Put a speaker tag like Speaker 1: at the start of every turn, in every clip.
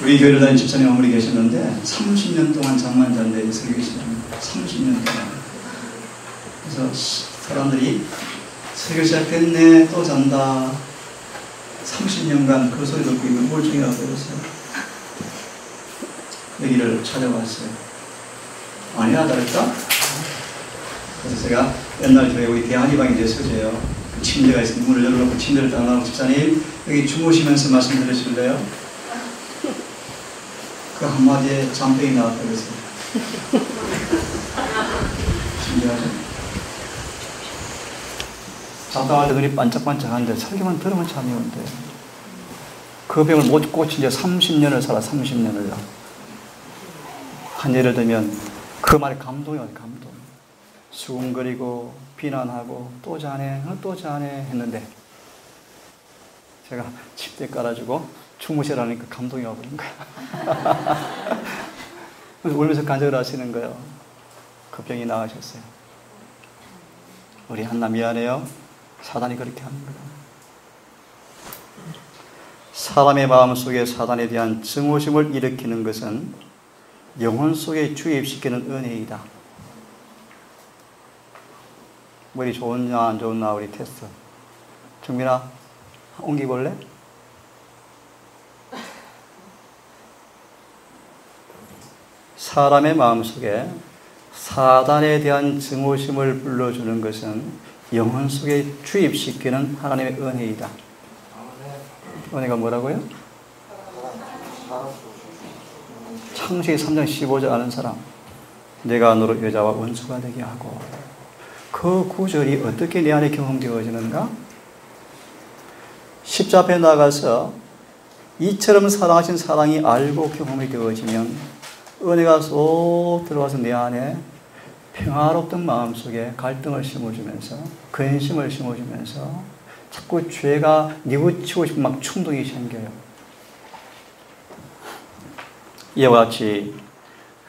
Speaker 1: 우리 교회를 다니는 집사님 한 분이 계셨는데 30년 동안 잠만 잔데 설교시간입니다. 30년 동안. 그래서 사람들이 설교 시작됐네 또 잔다. 30년간 그 소리 듣고 이거 우울증이라고 그랬어요. 여기를 찾아왔어요. 아니야 잘했다. 그래서 제가 옛날 저희 우리 대한이방에 서재요. 그 침대가 있으면 문을 열어놓고 침대를 딱 놔놓고 집사님 여기 주무시면서 말씀 들으실래요? 그 한마디에 잠병이 나왔다고 했어요. 신기하죠? 잡다할 때 눈이 반짝반짝한데 설교만 들으면 잠이 온대. 그 병을 못 고친 지 30년을 살아. 30년을. 한 예를 들면 그 말에 감동이 와요. 감동. 수군거리고 비난하고 또 자네 또 자네 했는데 제가 침대 깔아주고 주무시라니까 감동이 와버린 거야. 울면서 간증을 하시는 거예요. 그 병이 나으셨어요. 우리 한나 미안해요. 사단이 그렇게 하는 거예요. 사람의 마음속에 사단에 대한 증오심을 일으키는 것은 영혼 속에 주입시키는 은혜이다. 머리 좋으냐 안 좋으냐 우리 테스트. 정민아 옮기볼래? 사람의 마음속에 사단에 대한 증오심을 불러주는 것은 영혼 속에 주입시키는 하나님의 은혜이다. 은혜가 뭐라고요? 창세기 3장 15절 아는 사람. 내가 너로 여자와 원수가 되게 하고. 그 구절이 어떻게 내 안에 경험되어지는가? 십자 앞에 나가서 이처럼 사랑하신 사랑이 알고 경험이 되어지면 은혜가 쏙 들어와서 내 안에 평화롭던 마음속에 갈등을 심어주면서 근심을 심어주면서 자꾸 죄가 뉘우치고 싶은 막 충동이 생겨요. 이와 같이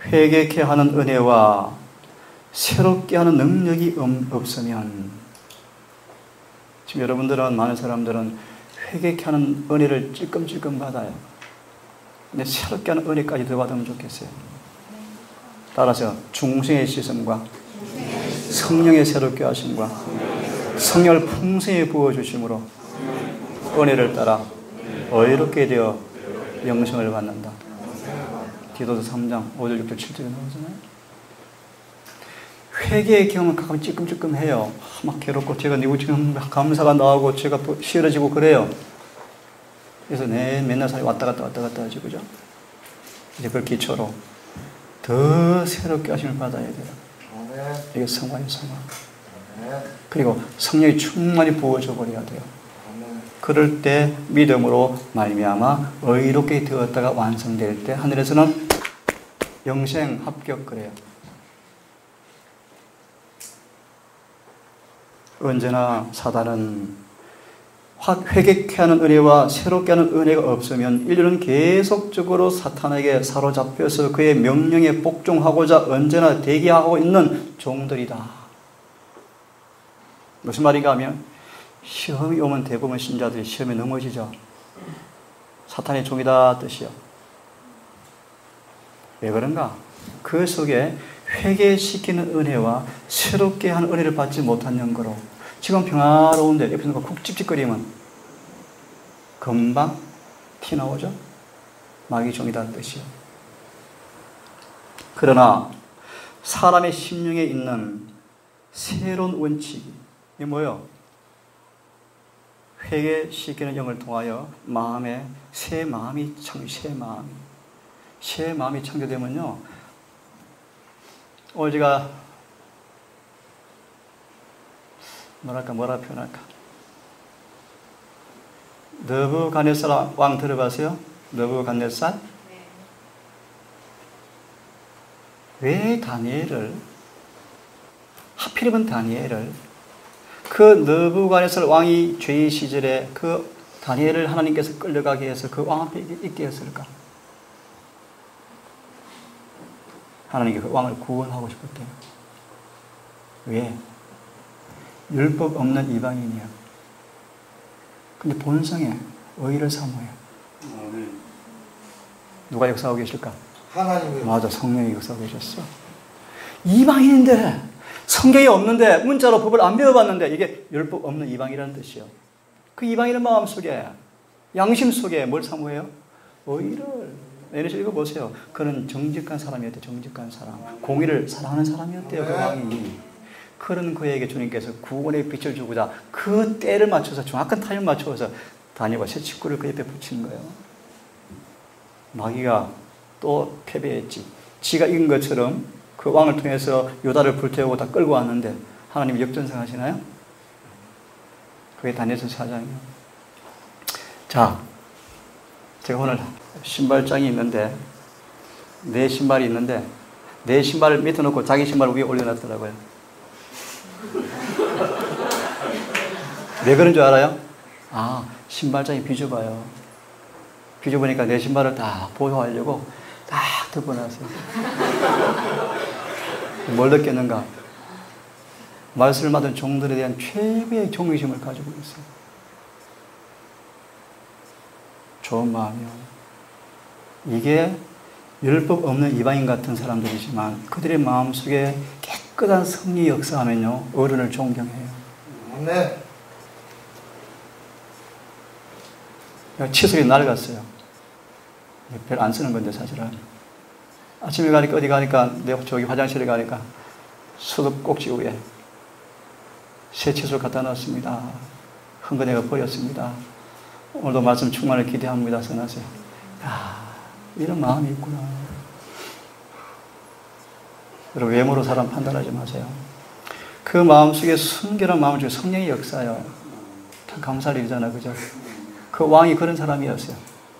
Speaker 1: 회개케 하는 은혜와 새롭게 하는 능력이 없으면 지금 여러분들은 많은 사람들은 회개케 하는 은혜를 찔끔찔끔 받아요. 근데 새롭게 하는 은혜까지 더 받으면 좋겠어요. 따라서 중생의 시선과 성령의 새롭게 하심과 성령을 풍성히 부어주심으로 은혜를 따라 의롭게 되어 영생을 받는다. 디도서 3장 5절 6절 7절에 나오잖아요. 회개의 경험은 가끔 찔끔찔끔해요. 막 괴롭고 제가 지금 감사가 나오고 제가 또 싫어지고 그래요. 그래서 맨날 살이 왔다 갔다 하지, 그죠? 이제 그걸 기초로 더 새롭게 하심을 받아야 돼요. 이게 성화예요, 성화. 그리고 성령이 충만히 부어져 버려야 돼요. 그럴 때 믿음으로 말미암아 의롭게 되었다가 완성될 때 하늘에서는 영생 합격 그래요. 언제나 사단은 회개케 하는 은혜와 새롭게 하는 은혜가 없으면 인류는 계속적으로 사탄에게 사로잡혀서 그의 명령에 복종하고자 언제나 대기하고 있는 종들이다. 무슨 말인가 하면 시험이 오면 대부분 신자들이 시험에 넘어지죠. 사탄의 종이다 뜻이요. 왜 그런가? 그 속에 회개시키는 은혜와 새롭게 하는 은혜를 받지 못한 연고로 지금 평화로운데 옆에서 쿡 찝찝거리면 금방 티 나오죠? 마귀 종이다 뜻이요. 그러나 사람의 심령에 있는 새로운 원칙이 이게 뭐예요? 회개시키는 영을 통하여 마음에 새 마음이 창조되면요. 오늘 제가 뭐라 표현할까? 느부갓네살 왕 들어봤어요? 느부갓네살? 왜 다니엘을 하필이면 다니엘을 그 느부갓네살 왕이 죄의 시절에 그 다니엘을 하나님께서 끌려가게 해서 그 왕 앞에 있게 했을까? 하나님께 그 왕을 구원하고 싶었대요. 왜? 율법 없는 이방인이야. 근데 본성에 의의를 사모해요. 누가 역사하고 계실까?
Speaker 2: 하나님이.
Speaker 1: 맞아, 성령이 역사하고 계셨어. 이방인인데 성경이 없는데 문자로 법을 안 배워봤는데 이게 율법 없는 이방이라는 뜻이요. 그 이방인의 마음속에 양심 속에 뭘 사모해요? 의를. 내려서 읽어보세요. 그는 정직한 사람이었대요. 정직한 사람. 공의를 사랑하는 사람이었대요. 그 왕이. 그런 그에게 주님께서 구원의 빛을 주고자 그 때를 맞춰서 정확한 타임을 맞춰서 다니엘과 새 직구를 그 옆에 붙이는 거예요. 마귀가 또 패배했지. 지가 이긴 것처럼 그 왕을 통해서 요다를 불태우고 다 끌고 왔는데 하나님이 역전승하시나요? 그게 다니엘서 4장이에요. 자, 제가 오늘 신발장이 있는데 내 신발이 있는데 내 신발을 밑에 놓고 자기 신발을 위에 올려놨더라고요. 왜 그런 줄 알아요? 아, 신발장이 비좁아요. 비좁으니까 내 신발을 다 보호하려고 딱 덮어놨어요. 뭘 느꼈는가? 말씀을 받은 종들에 대한 최고의 경외심을 가지고 있어요. 좋은 마음이요. 이게 율법 없는 이방인 같은 사람들이지만 그들의 마음속에 깨끗한 성리 역사하면요, 어른을 존경해요.
Speaker 2: 네.
Speaker 1: 칫솔이 낡았어요. 별 안 쓰는 건데 사실은. 아침에 가니까 어디 가니까 내 저기 화장실에 가니까 수도꼭지 위에 새 칫솔 갖다 놨습니다. 흥건해가 버렸습니다. 오늘도 말씀 충만을 기대합니다. 써놨어요. 이런 마음이 있구나. 여러분, 외모로 사람 판단하지 마세요. 그 마음속에 순결한 마음을 주고 성령의 역사요. 참 감사할 일이잖아, 그죠? 그 왕이 그런 사람이었어요.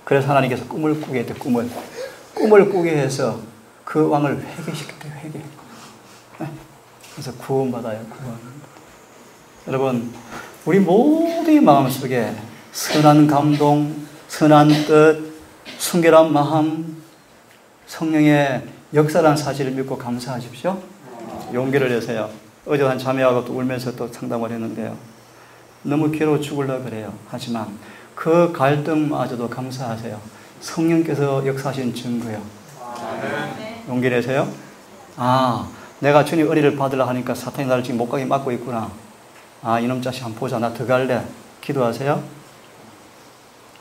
Speaker 1: 그래서 하나님께서 꿈을 꾸게 했대, 꿈을 꾸게 해서 그 왕을 회개시켰대요, 회개. 그래서 구원받아요, 구원. 여러분, 우리 모두의 마음속에 선한 감동, 선한 뜻, 순결한 마음, 성령의 역사라는 사실을 믿고 감사하십시오. 용기를 내세요. 어제 한 자매하고 또 울면서 또 상담을 했는데요. 너무 괴로워 죽으려고 그래요. 하지만 그 갈등마저도 감사하세요. 성령께서 역사하신 증거요. 용기 내세요. 아, 내가 주님 은혜를 받으려 하니까 사탄이 나를 지금 못 가게 막고 있구나. 아, 이놈 자식 한번 보자. 나 더 갈래. 기도하세요.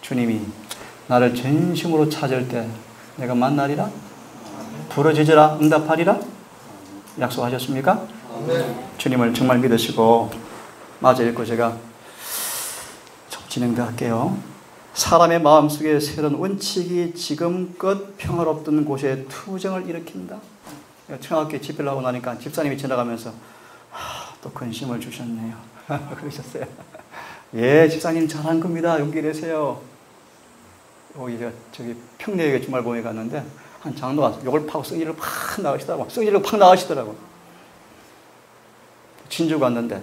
Speaker 1: 주님이 나를 전심으로 찾을 때 내가 만나리라? 부르짖으라 응답하리라? 약속하셨습니까? 주님을 정말 믿으시고 마저 읽고 제가 좀 진행도 할게요. 사람의 마음속에 새로운 원칙이 지금껏 평화롭던 곳에 투정을 일으킨다. 청학교 집회를 하고 나니까 집사님이 지나가면서 또 근심을 주셨네요. 그러셨어요. 예, 집사님 잘한 겁니다. 용기 내세요. 저기 평내에 주말 보험에 갔는데 한 장로가 욕을 파고 성질을 팍 나가시더라고. 성질을 팍 나가시더라고. 진주 갔는데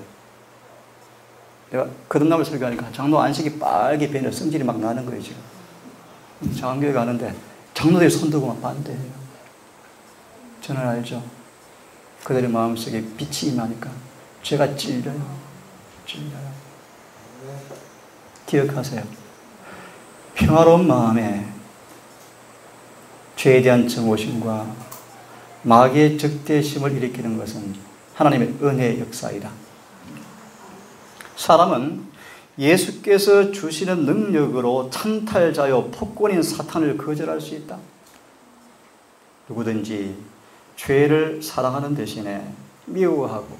Speaker 1: 내가 거듭남을 설교하니까 장로 안식이 빨개 배는 성질이 막 나는 거예요, 지금. 장교회 가는데 장로들이 손들고 막 반대해요. 저는 알죠. 그들의 마음속에 빛이 임하니까 죄가 찔려요. 기억하세요. 평화로운 마음에 죄에 대한 증오심과 마귀의 적대심을 일으키는 것은 하나님의 은혜의 역사이다. 사람은 예수께서 주시는 능력으로 찬탈자요 폭군인 사탄을 거절할 수 있다. 누구든지 죄를 사랑하는 대신에 미워하고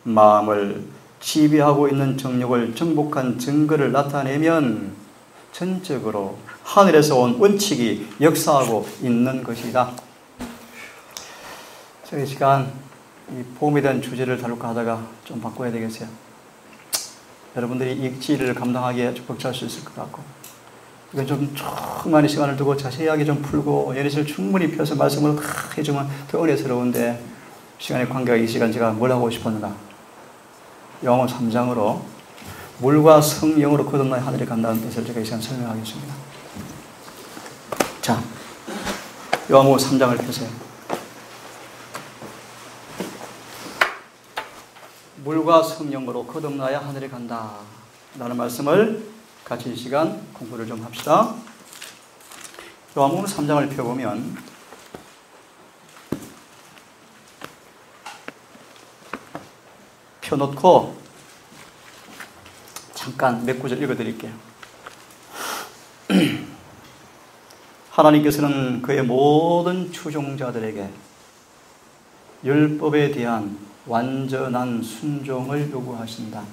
Speaker 1: 마음을 지배하고 있는 정욕을 정복한 증거를 나타내면 전적으로 하늘에서 온 원칙이 역사하고 있는 것이다. 저희 시간 이 보험에 대한 주제를 다룰까 하다가 좀 바꿔야 되겠어요. 여러분들이 이 지혜를 감당하기에 좀 벅찰 수 있을 것 같고, 이건 좀 충만히 시간을 두고 자세하게 좀 풀고 예리를 충분히 펴서 말씀을 다 해주면 더 은혜스러운데, 시간의 관계가 이 시간 제가 뭘 하고 싶었는가? 요한복음 3장으로 물과 성령으로 거듭나야 하늘에 간다는 뜻을 제가 이 시간 설명하겠습니다. 자, 요한복음 3장을 펴세요. 물과 성령으로 거듭나야 하늘에 간다 라는 말씀을 같이 이 시간 공부를 좀 합시다. 요한복음 3장을 펴보면 펴놓고 잠깐 몇 구절 읽어드릴게요. 하나님께서는 그의 모든 추종자들에게 율법에 대한 완전한 순종을 요구하신다.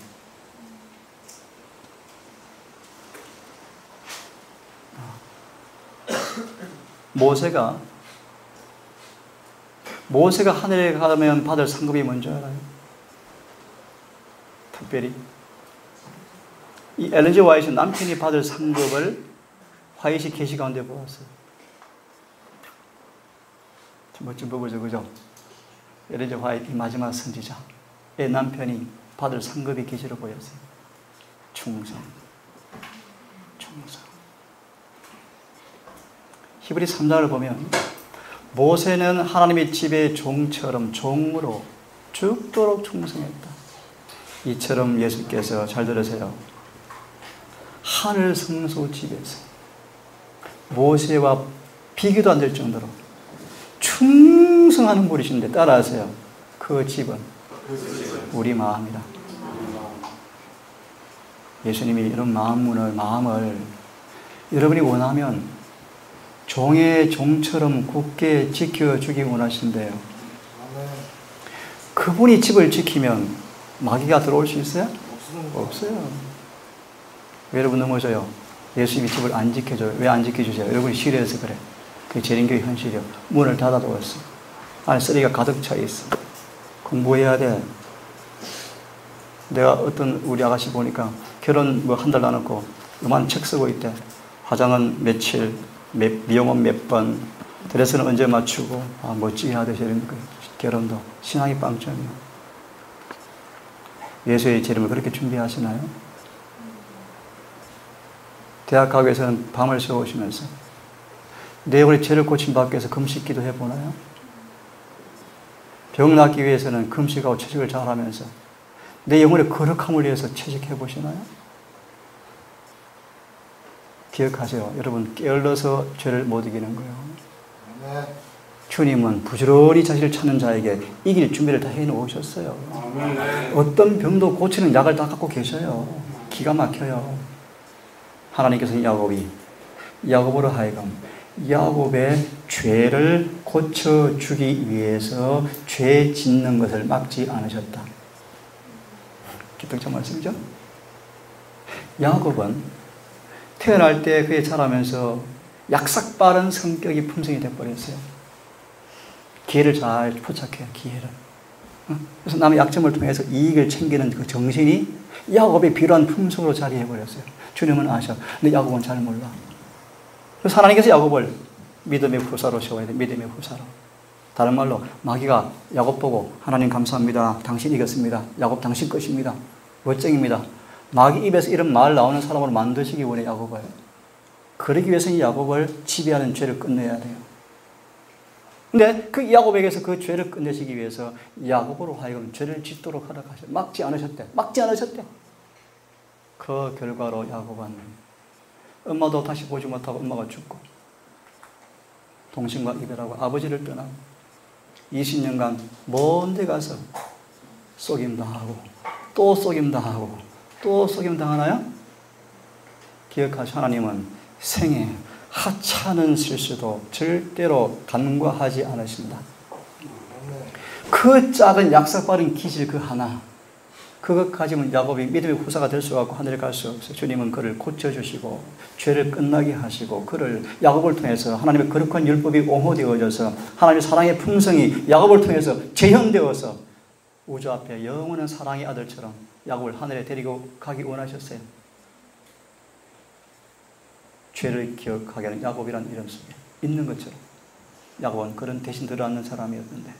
Speaker 1: 모세가 하늘에 가면 받을 상급이 뭔지 알아요? 특별히 이 엘렌 G. 화이트 남편이 받을 상급을 화이트 계시 가운데 보았어요. 참 멋진 부부죠, 그죠? 엘렌 G. 화이트 마지막 선지자의 남편이 받을 상급이 계시로 보였어요. 충성. 히브리 3장을 보면 모세는 하나님의 집의 종처럼 종으로 죽도록 충성했다. 이처럼 예수께서, 잘 들으세요, 하늘 성소 집에서 모세와 비교도 안 될 정도로 충성하는 분이신데 따라하세요. 그 집은 우리 마음이다. 예수님이 이런 마음을 여러분이 원하면 종의 종처럼 굳게 지켜주기 원하신대요. 그분이 집을 지키면 마귀가 들어올 수 있어요? 없어요. 여러분 넘어져요. 예수님이 집을 안 지켜줘요. 왜 안 지켜주세요? 여러분이 싫어해서 그래. 그게 재림교의 현실이요. 문을 닫아두었어. 안에 쓰레기가 가득 차 있어. 공부해야 돼. 내가 어떤 우리 아가씨 보니까 결혼 한 달 나놓고 요만 책 쓰고 있대. 화장은 며칠, 미용은 몇 번, 드레스는 언제 맞추고, 멋지게 하듯이 이런 거. 결혼도 신앙이 빵점이요. 예수의 재림을 그렇게 준비하시나요? 대학 가기 위해서는 밤을 새우시면서 내 영혼의 죄를 고침받기 위해서 금식 기도해 보나요? 병 낫기 위해서는 금식하고 채식을 잘하면서 내 영혼의 거룩함을 위해서 채식해 보시나요? 기억하세요. 여러분, 게을러서 죄를 못 이기는 거예요. 주님은 부지런히 자신을 찾는 자에게 이길 준비를 다 해놓으셨어요. 어떤 병도 고치는 약을 다 갖고 계셔요. 기가 막혀요. 하나님께서는 야곱으로 하여금 야곱의 죄를 고쳐주기 위해서 죄 짓는 것을 막지 않으셨다. 기특한 말씀이죠? 야곱은 태어날 때 그의 자라면서 약삭빠른 성격이 품성이 되어버렸어요. 기회를 잘 포착해요. 기회를. 그래서 남의 약점을 통해서 이익을 챙기는 그 정신이 야곱의 필요한 품성으로 자리해버렸어요. 주님은 아셔. 근데 야곱은 잘 몰라. 그래서 하나님께서 야곱을 믿음의 후사로 세워야 돼. 믿음의 후사로. 다른 말로 마귀가 야곱 보고 하나님 감사합니다. 당신 이겼습니다. 야곱 당신 것입니다. 멋쟁입니다. 마귀 입에서 이런 말 나오는 사람으로 만드시기 원해 야곱을. 그러기 위해서는 야곱을 지배하는 죄를 끝내야 돼요. 근데 그 야곱에게서 그 죄를 끝내시기 위해서 야곱으로 하여금 죄를 짓도록 허락하셨어요. 막지 않으셨대. 그 결과로 야곱은 엄마도 다시 보지 못하고 엄마가 죽고 동생과 이별하고 아버지를 떠나고 20년간 먼 데 가서 속임당하고 또 속임당하고 또 속임당하나요? 기억하시오. 하나님은 생애 하찮은 실수도 절대로 간과하지 않으신다. 그 작은 약삭빠른 기질 그 하나, 그것 가지면 야곱이 믿음의 후사가 될 수 없고 하늘에 갈 수 없어요. 주님은 그를 고쳐주시고 죄를 끝나게 하시고 그를 야곱을 통해서 하나님의 거룩한 율법이 옹호되어져서 하나님의 사랑의 품성이 야곱을 통해서 재현되어서 우주 앞에 영원한 사랑의 아들처럼 야곱을 하늘에 데리고 가기 원하셨어요. 죄를 기억하게 하는 야곱이라는 이름 속에 있는 것처럼 야곱은 그런 대신 들어앉는 사람이었는데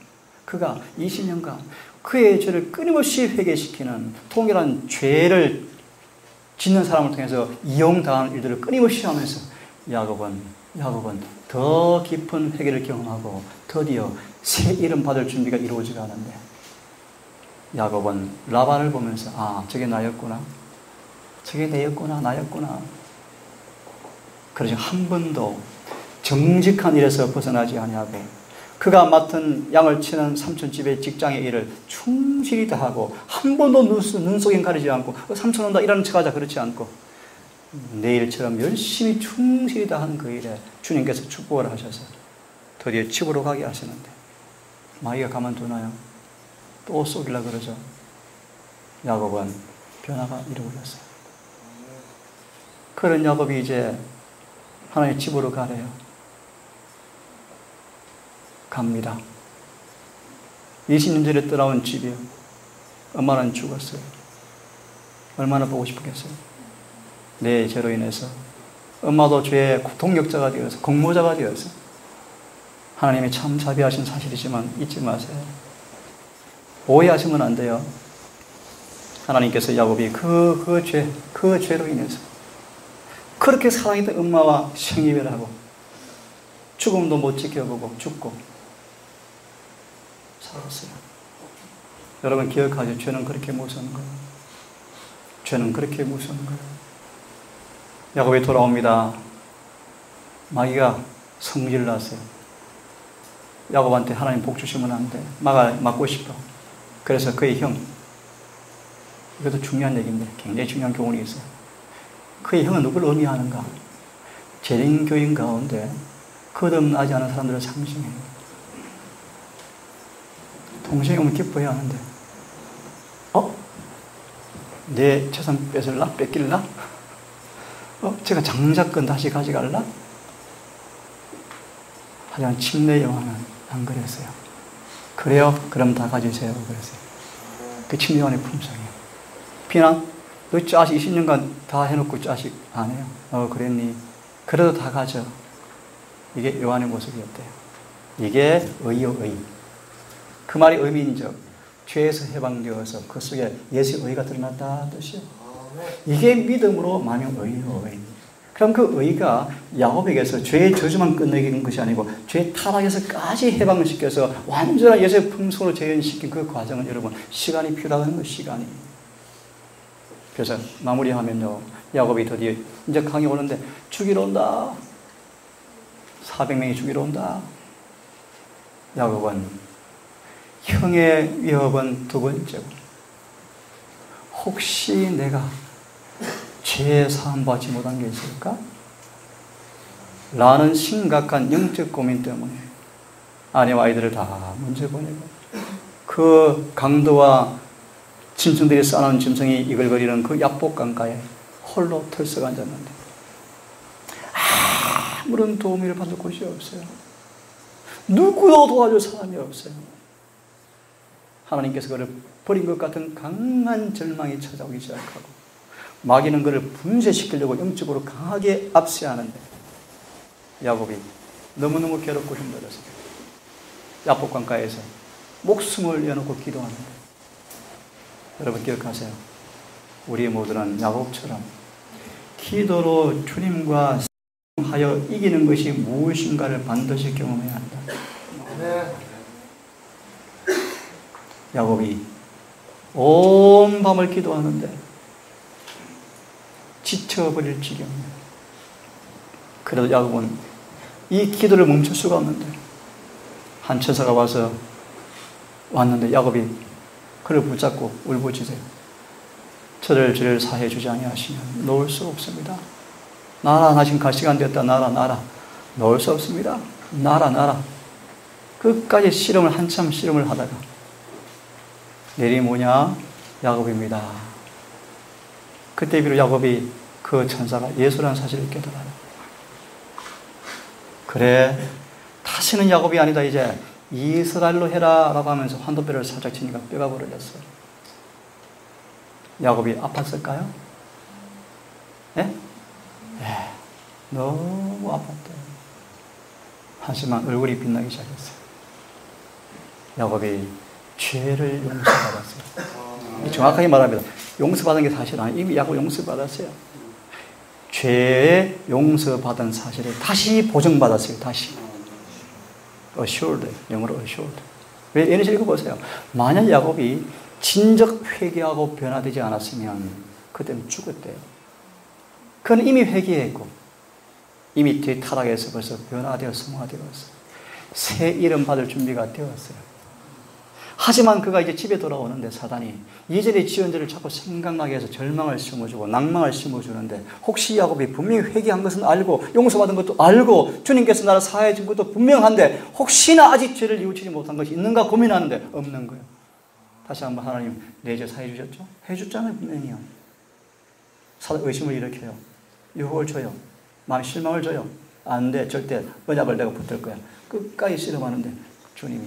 Speaker 1: 그가 20년간 그의 죄를 끊임없이 회개시키는 통일한 죄를 짓는 사람을 통해서 이용당하는 일들을 끊임없이 하면서 야곱은 더 깊은 회개를 경험하고 드디어 새 이름 받을 준비가 이루어지게 하는데 야곱은 라반을 보면서 저게 나였구나. 저게 나였구나. 그러지 한 번도 정직한 일에서 벗어나지 아니하고 그가 맡은 양을 치는 삼촌집의 직장의 일을 충실히 다하고 한 번도 눈속엔 가리지 않고 삼촌 온다 이러는 척하자 그렇지 않고 내일처럼 열심히 충실히 다하는 그 일에 주님께서 축복을 하셔서 드디어 집으로 가게 하시는데 마귀가 가만두나요? 또 쏘길라 그러죠. 야곱은 변화가 이루어졌어요. 그런 야곱이 이제 하나님 집으로 가래요. 갑니다. 20년 전에 떠나온 집이요. 엄마는 죽었어요. 얼마나 보고 싶겠어요. 내 죄로 인해서 엄마도 죄의 동력자가 되어서 공모자가 되어서 하나님이 참 자비하신 사실이지만 잊지 마세요. 오해하시면 안 돼요. 하나님께서 야곱이 그 죄로 인해서 그렇게 사랑했던 엄마와 생이별을 하고 죽음도 못 지켜보고 죽고 살았어요. 여러분 기억하죠? 죄는 그렇게 무서운 거예요. 죄는 그렇게 무서운 거예요. 야곱이 돌아옵니다. 마귀가 성질 났어요. 야곱한테 하나님 복 주시면 안 돼. 맞고 싶어. 그래서 그의 형, 이것도 중요한 얘기인데 굉장히 중요한 교훈이 있어요. 그의 형은 누구를 의미하는가? 재림교인 가운데 거듭나지 않은 사람들을 상징해요. 동생이 오면 기뻐해야 하는데 내 재산 뺏길라? 제가 장자권 다시 가져갈라? 하지만 침례 요한은 안 그랬어요. 그래요? 그럼 다 가지세요. 그랬어요. 그 침례 요한의 품성이에요. 비난? 너 자식 20년간 다 해놓고 자식 안 해요. 그랬니? 그래도 다 가져. 이게 요한의 모습이었대요. 이게 의요, 의. 그 말이 의미인적. 죄에서 해방되어서 그 속에 예수의 의가 드러났다 뜻이요. 이게 믿음으로 만용 의요, 의. 그럼 그 의가 야곱에게서 죄의 저주만 끝내기는 것이 아니고 죄의 타락에서까지 해방을 시켜서 완전한 예수의 품성으로 재현시킨 그 과정은 여러분 시간이 필요하다는 거 시간이. 그래서 마무리하면요. 야곱이 드디어 이제 강이 오는데 죽이러 온다. 400명이 죽이러 온다. 야곱은 형의 위협은 두 번째고 혹시 내가 죄 사함 받지 못한 게 있을까? 라는 심각한 영적 고민 때문에 아내와 아이들을 다 문제 보내고 그 강도와 짐승들이 쌓아놓은 짐승이 이글거리는 그 야복 강가에 홀로 털썩 앉았는데 아무런 도움을 받을 곳이 없어요. 누구도 도와줄 사람이 없어요. 하나님께서 그를 버린 것 같은 강한 절망이 찾아오기 시작하고 마귀는 그를 분쇄시키려고 영적으로 강하게 압세하는데 야곱이 너무너무 괴롭고 힘들었어요. 야복 강가에서 목숨을 내어놓고 기도하는데 여러분 기억하세요. 우리 모두는 야곱처럼 기도로 주님과 하여 이기는 것이 무엇인가를 반드시 경험해야 한다. 야곱이 온 밤을 기도하는데 지쳐버릴 지경이에요. 그래도 야곱은 이 기도를 멈출 수가 없는데 한 처사가 왔는데 야곱이 그를 붙잡고 울부짖어요. 저를 죄를 사해 주지 아니하시면 놓을 수 없습니다. 나라 나 지금 갈 시간 됐다. 나라 놓을 수 없습니다. 나라 끝까지 한참 씨름을 하다가 내일이 뭐냐? 야곱입니다. 그때 비로 야곱이 그 천사가 예수라는 사실을 깨달아요. 그래 다시는 야곱이 아니다. 이제 이스라엘로 해라 라고 하면서 환도뼈를 살짝 치니까 뼈가 부러졌어요. 야곱이 아팠을까요? 예? 너무 아팠대요. 하지만 얼굴이 빛나기 시작했어요. 야곱이 죄를 용서받았어요. 정확하게 말하면 용서받은 게 사실 아니에요. 이미 야곱 용서받았어요. 죄의 용서받은 사실을 다시 보증받았어요. 다시. assured. 영어로 assured. 왜 이런 식으로 읽어보세요. 만약 야곱이 진적 회개하고 변화되지 않았으면 그때는 죽었대요. 그는 이미 회개했고 이미 뒤타락해서 벌써 변화되어 성화되었어요. 새 이름 받을 준비가 되었어요. 하지만 그가 이제 집에 돌아오는데 사단이 이전에 지은 죄를 자꾸 생각나게 해서 절망을 심어주고 낭망을 심어주는데, 혹시 야곱이 분명히 회개한 것은 알고 용서받은 것도 알고 주님께서 나를 사하해 준 것도 분명한데 혹시나 아직 죄를 뉘우치지 못한 것이 있는가 고민하는데 없는 거예요. 다시 한번 하나님 내 죄 사해 주셨죠? 해줬잖아요. 분명히요. 사단 의심을 일으켜요. 유혹을 줘요. 마음에 실망을 줘요. 안 돼. 절대 언약을 내가 붙들 거야. 끝까지 씨름하는데 주님이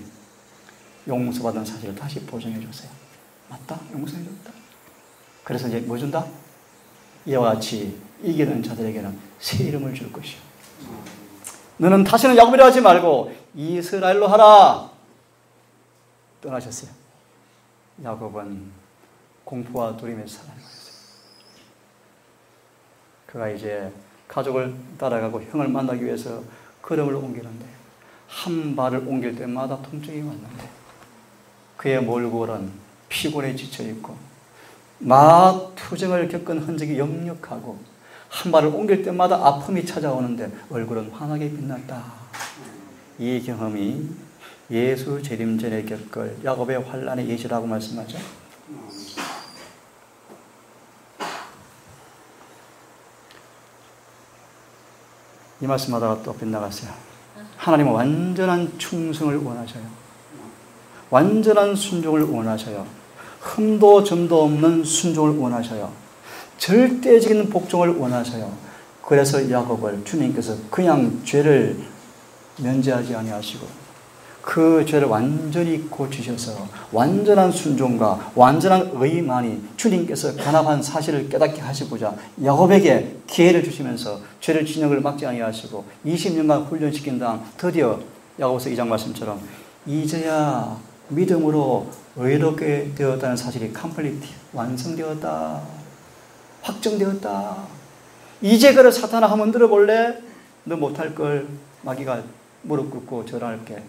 Speaker 1: 용서받은 사실을 다시 보증해 줬어요. 맞다. 용서해 줬다. 그래서 이제 뭐 준다? 이와 같이 이기는 자들에게는 새 이름을 줄 것이요. 너는 다시는 야곱이라 하지 말고 이스라엘로 하라. 떠나셨어요. 야곱은 공포와 두려움에 살아있어요. 그가 이제 가족을 따라가고 형을 만나기 위해서 걸음을 옮기는데 한 발을 옮길 때마다 통증이 왔는데 그의 몰골은 피곤에 지쳐있고 마투정을 겪은 흔적이 역력하고 한 발을 옮길 때마다 아픔이 찾아오는데 얼굴은 환하게 빛났다. 이 경험이 예수 재림 전에 겪을 야곱의 환난의 예시라고 말씀하죠. 이 말씀하다가 또 빗나갔어요. 하나님은 완전한 충성을 원하셔요. 완전한 순종을 원하셔요. 흠도 점도 없는 순종을 원하셔요. 절대적인 복종을 원하셔요. 그래서 야곱을 주님께서 그냥 죄를 면제하지 아니하시고 그 죄를 완전히 고치셔서 완전한 순종과 완전한 의만이 주님께서 간합한 사실을 깨닫게 하시고자 야곱에게 기회를 주시면서 죄를 진역을 막지 아니하시고 20년간 훈련시킨 다음 드디어 야고보서 2장 말씀처럼 이제야 믿음으로 의롭게 되었다는 사실이 컴플리트 완성되었다. 확정되었다. 이제 그를 사탄아 한번 들어볼래? 너 못할 걸. 마귀가 무릎 꿇고 절할게.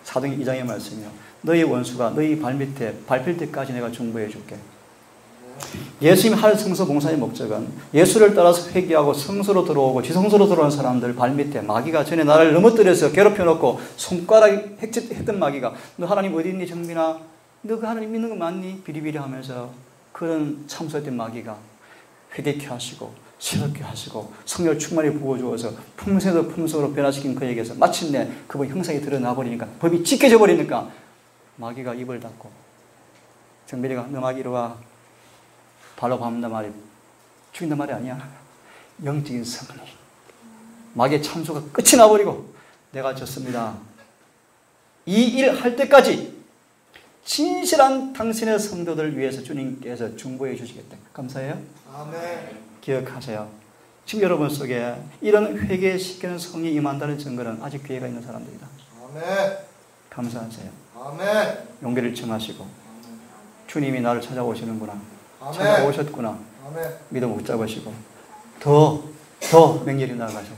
Speaker 1: 사도행 2장의 말씀이요. 너희 원수가 너희 발밑에 밟힐 때까지 내가 중보해 줄게. 예수님 할 성소 봉사의 목적은 예수를 따라서 회개하고 성소로 들어오고 지성소로 들어오는 사람들 발밑에 마귀가 전에 나를 넘어뜨려서 괴롭혀 놓고 손가락에 했던 마귀가 너 하나님 어디 있니 정민아? 너 그 하나님 믿는 거 맞니? 비리비리 하면서 그런 참소했던 마귀가 회개케 하시고 새롭게 하시고 성령을 충만히 부어주어서 품새도 품성으로 변화시킨 그에게서 마침내 그분 형상이 드러나 버리니까 법이 지켜져 버리니까 마귀가 입을 닫고 정민이가 너 마귀 이리 와. 발로 밟는단 말이 죽인단 말이 아니야. 영적인 승리. 마귀의 참소가 끝이 나버리고 내가 졌습니다. 이 일 할 때까지 진실한 당신의 성도들을 위해서 주님께서 중보해 주시겠다. 감사해요.
Speaker 2: 아멘.
Speaker 1: 기억하세요. 지금 여러분 속에 이런 회개시키는 성이 임한다는 증거는 아직 기회가 있는 사람들이다.
Speaker 2: 아멘.
Speaker 1: 감사하세요.
Speaker 2: 아멘.
Speaker 1: 용기를 청하시고 주님이 나를 찾아오시는구나.
Speaker 2: 아멘.
Speaker 1: 찾아오셨구나.
Speaker 2: 아멘.
Speaker 1: 믿음 붙잡으시고 더 맹렬히 나아가세요.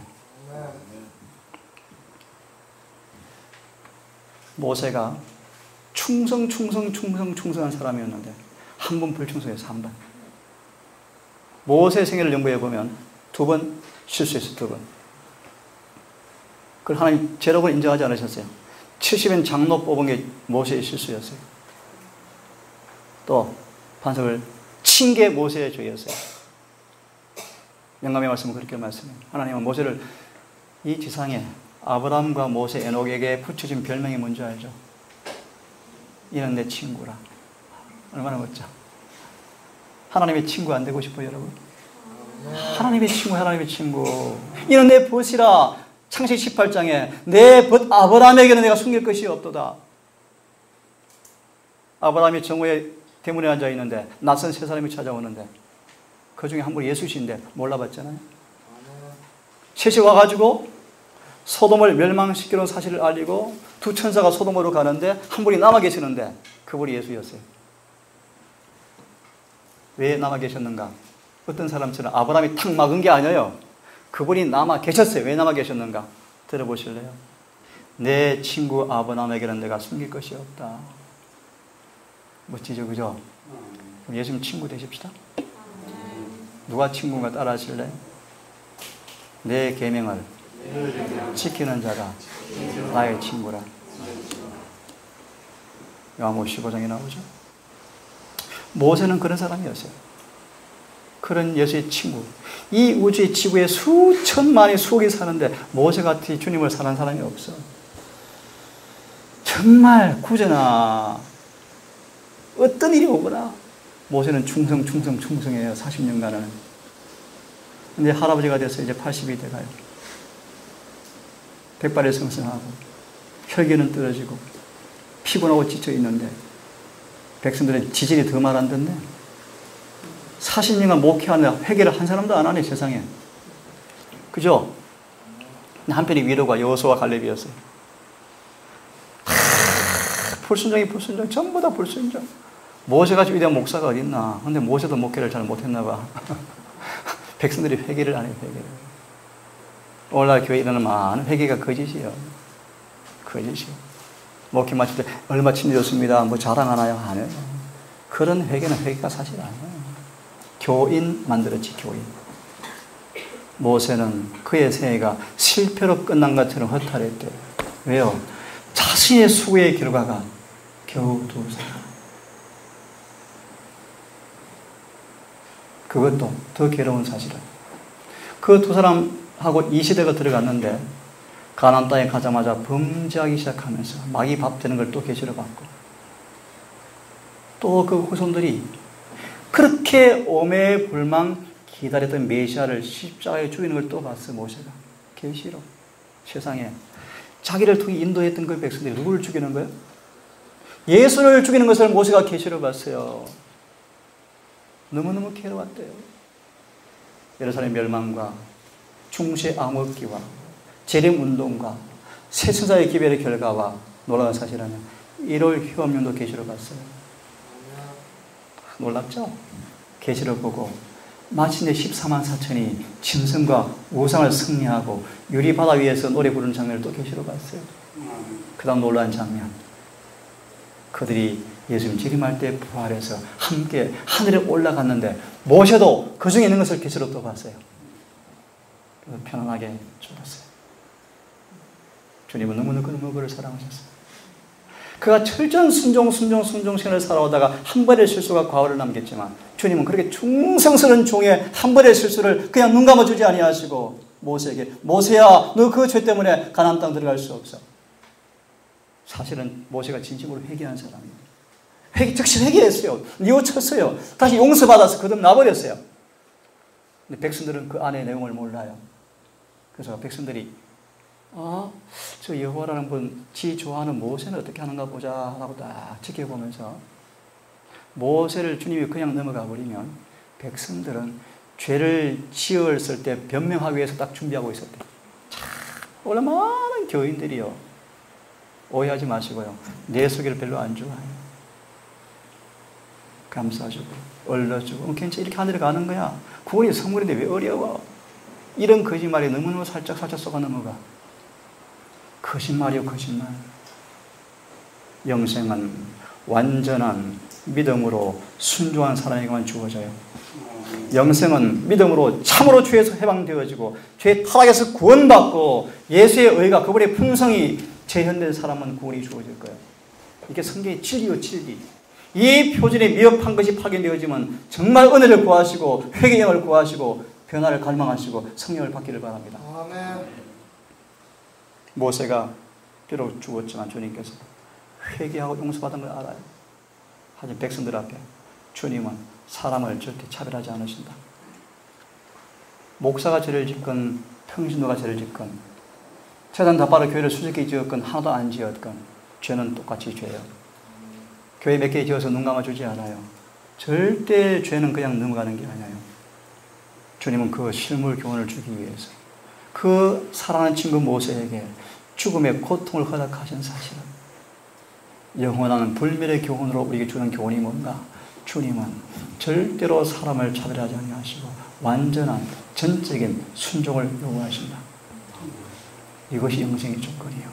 Speaker 2: 아멘.
Speaker 1: 모세가 충성한 사람이었는데 한 번 불충성해서 한 번. 모세 생애를 연구해 보면 2번 실수했어요. 2번. 그걸 하나님 죄라고 인정하지 않으셨어요. 70인 장로 뽑은 게 모세의 실수였어요. 또 반석을 친 게 모세의 죄였어요. 영감의 말씀은 그렇게 말씀해요. 하나님은 모세를 이 지상에 아브라함과 모세, 에녹에게 붙여진 별명이 뭔지 알죠? 이는 내 친구라. 얼마나 멋져. 하나님의 친구 안 되고 싶어요, 여러분? 하나님의 친구. 이는 내 벗이라. 창세기 18장에 내 벗 아브라함에게는 내가 숨길 것이 없도다. 아브라함이 정오에 대문에 앉아 있는데 낯선 세 사람이 찾아오는데 그 중에 한 분이 예수신데 몰라봤잖아요. 셋이 와가지고 소돔을 멸망시키는 사실을 알리고 2 천사가 소돔으로 가는데 한 분이 남아 계시는데 그분이 예수였어요. 왜 남아 계셨는가? 어떤 사람처럼 아브라함이 탁 막은 게 아니에요. 그분이 남아 계셨어요. 왜 남아 계셨는가? 들어보실래요? 내 친구 아브라함에게는 내가 숨길 것이 없다. 멋지죠, 그죠? 예수님 친구 되십시다. 누가 친구인가 따라 하실래요? 내 계명을 지키는 자가 나의 친구라. 요한복음 15장에 나오죠. 모세는 그런 사람이었어요. 그런 예수의 친구. 이 우주의 지구에 수천만의 수억이 사는데 모세같이 주님을 사랑하는 사람이 없어. 정말 구제나 어떤 일이 오거나 모세는 충성해요. 40년간은. 근데 할아버지가 돼서 이제 80이 돼가요. 백발이 성성하고 혈기는 떨어지고 피곤하고 지쳐 있는데 백성들은 지질이 더 말 안 듣네. 40년간 목회하는데 회개를 한 사람도 안 하네, 세상에. 그죠? 한편이 위로가 여호수아와 갈렙이었어요. 불순종, 전부 다 불순종. 모세같이 위대한 목사가 어딨나. 근데 모세도 목회를 잘 못했나 봐. 백성들이 회개를 안 해요, 회개를. 오늘날 교회에 일어나는 많은 회개가 거짓이에요. 거짓이에요. 목회 마칠 때 얼마 친해졌습니다. 뭐 자랑하나요? 안 해요. 그런 회개는 회개가 사실 아니에요. 교인 만들었지, 교인. 모세는 그의 생애가 실패로 끝난 것처럼 허탈했대요. 왜요? 자신의 수고의 결과가 겨우 2사람. 그것도 더 괴로운 사실은 그 2사람하고 이 시대가 들어갔는데 가나안 땅에 가자마자 범죄하기 시작하면서 마귀 밥 되는 걸 또 계시로 받고 또 그 후손들이 그렇게 오매불망 기다렸던 메시아를 십자가에 죽이는 걸 또 봤어. 모세가 계시로 세상에 자기를 통해 인도했던 그 백성들이 누구를 죽이는 거예요? 예수를 죽이는 것을 모세가 계시로 봤어요. 너무너무 괴로웠대요. 예루살렘 멸망과 중세 암흑기와 재림운동과 새천사의 기별의 결과와 놀라운 사실은 1월 휴업령도 계시로 봤어요. 놀랍죠? 계시를 보고 마침내 14만 4천이 짐승과 우상을 승리하고 유리바다 위에서 노래 부르는 장면을 또 계시로 봤어요. 그 다음 놀라운 장면. 그들이 예수님 재림할 때 부활해서 함께 하늘에 올라갔는데 모세도 그 중에 있는 것을 계시로 또 봤어요. 그래서 편안하게 죽었어요. 주님은 너무너무 그를 사랑하셨어요. 그가 철저한 순종 생활을 살아오다가 한 번의 실수가 과오를 남겼지만 주님은 그렇게 충성스러운 종의 한 번의 실수를 그냥 눈 감아주지 아니하시고 모세에게 모세야 너 그 죄 때문에 가나안 땅 들어갈 수 없어. 사실은 모세가 진심으로 회개한 사람이에요. 즉시 회개했어요. 뉘우쳤어요. 다시 용서받아서 거듭나버렸어요. 근데 백성들은 그 안의 내용을 몰라요. 그래서 백성들이 저 여호와라는 분, 지 좋아하는 모세는 어떻게 하는가 보자 하고 딱 지켜보면서 모세를 주님이 그냥 넘어가 버리면 백성들은 죄를 지었을 때 변명하기 위해서 딱 준비하고 있었대요. 참 얼마나 교인들이요. 오해하지 마시고요. 내 소개를 별로 안 좋아해요. 감싸주고 얼러주고 괜찮아 이렇게 하늘에 가는 거야. 구원이 선물인데 왜 어려워. 이런 거짓말이 너무너무 살짝 속아 넘어가. 거짓말이요 거짓말. 영생은 완전한 믿음으로 순종한 사람에게만 주어져요. 영생은 믿음으로 참으로 죄에서 해방되어지고 죄의 타락에서 구원받고 예수의 의가 그분의 풍성이 재현된 사람은 구원이 주어질 거예요. 이게 성경의 진리요 진리. 이 표준에 미흡한 것이 파견되어지면 정말 은혜를 구하시고 회개의 영을 구하시고 변화를 갈망하시고 성령을 받기를 바랍니다.
Speaker 2: 아멘.
Speaker 1: 모세가 비록 죽었지만 주님께서 회개하고 용서받은 걸 알아요. 하지만 백성들 앞에 주님은 사람을 절대 차별하지 않으신다. 목사가 죄를 짓건 평신도가 죄를 짓건 세상 다바로 교회를 수직히 지었건 하나도 안 지었건 죄는 똑같이 죄예요. 교회 몇 개 지어서 눈 감아주지 않아요. 절대 죄는 그냥 넘어가는 게 아니에요. 주님은 그 실물 교훈을 주기 위해서 그 사랑하는 친구 모세에게 죽음의 고통을 허락하신 사실은 영원한 불멸의 교훈으로 우리에게 주는 교훈이 뭔가? 주님은 절대로 사람을 차별하지 아니하시고 완전한 전적인 순종을 요구하신다. 이것이 영생의 조건이에요.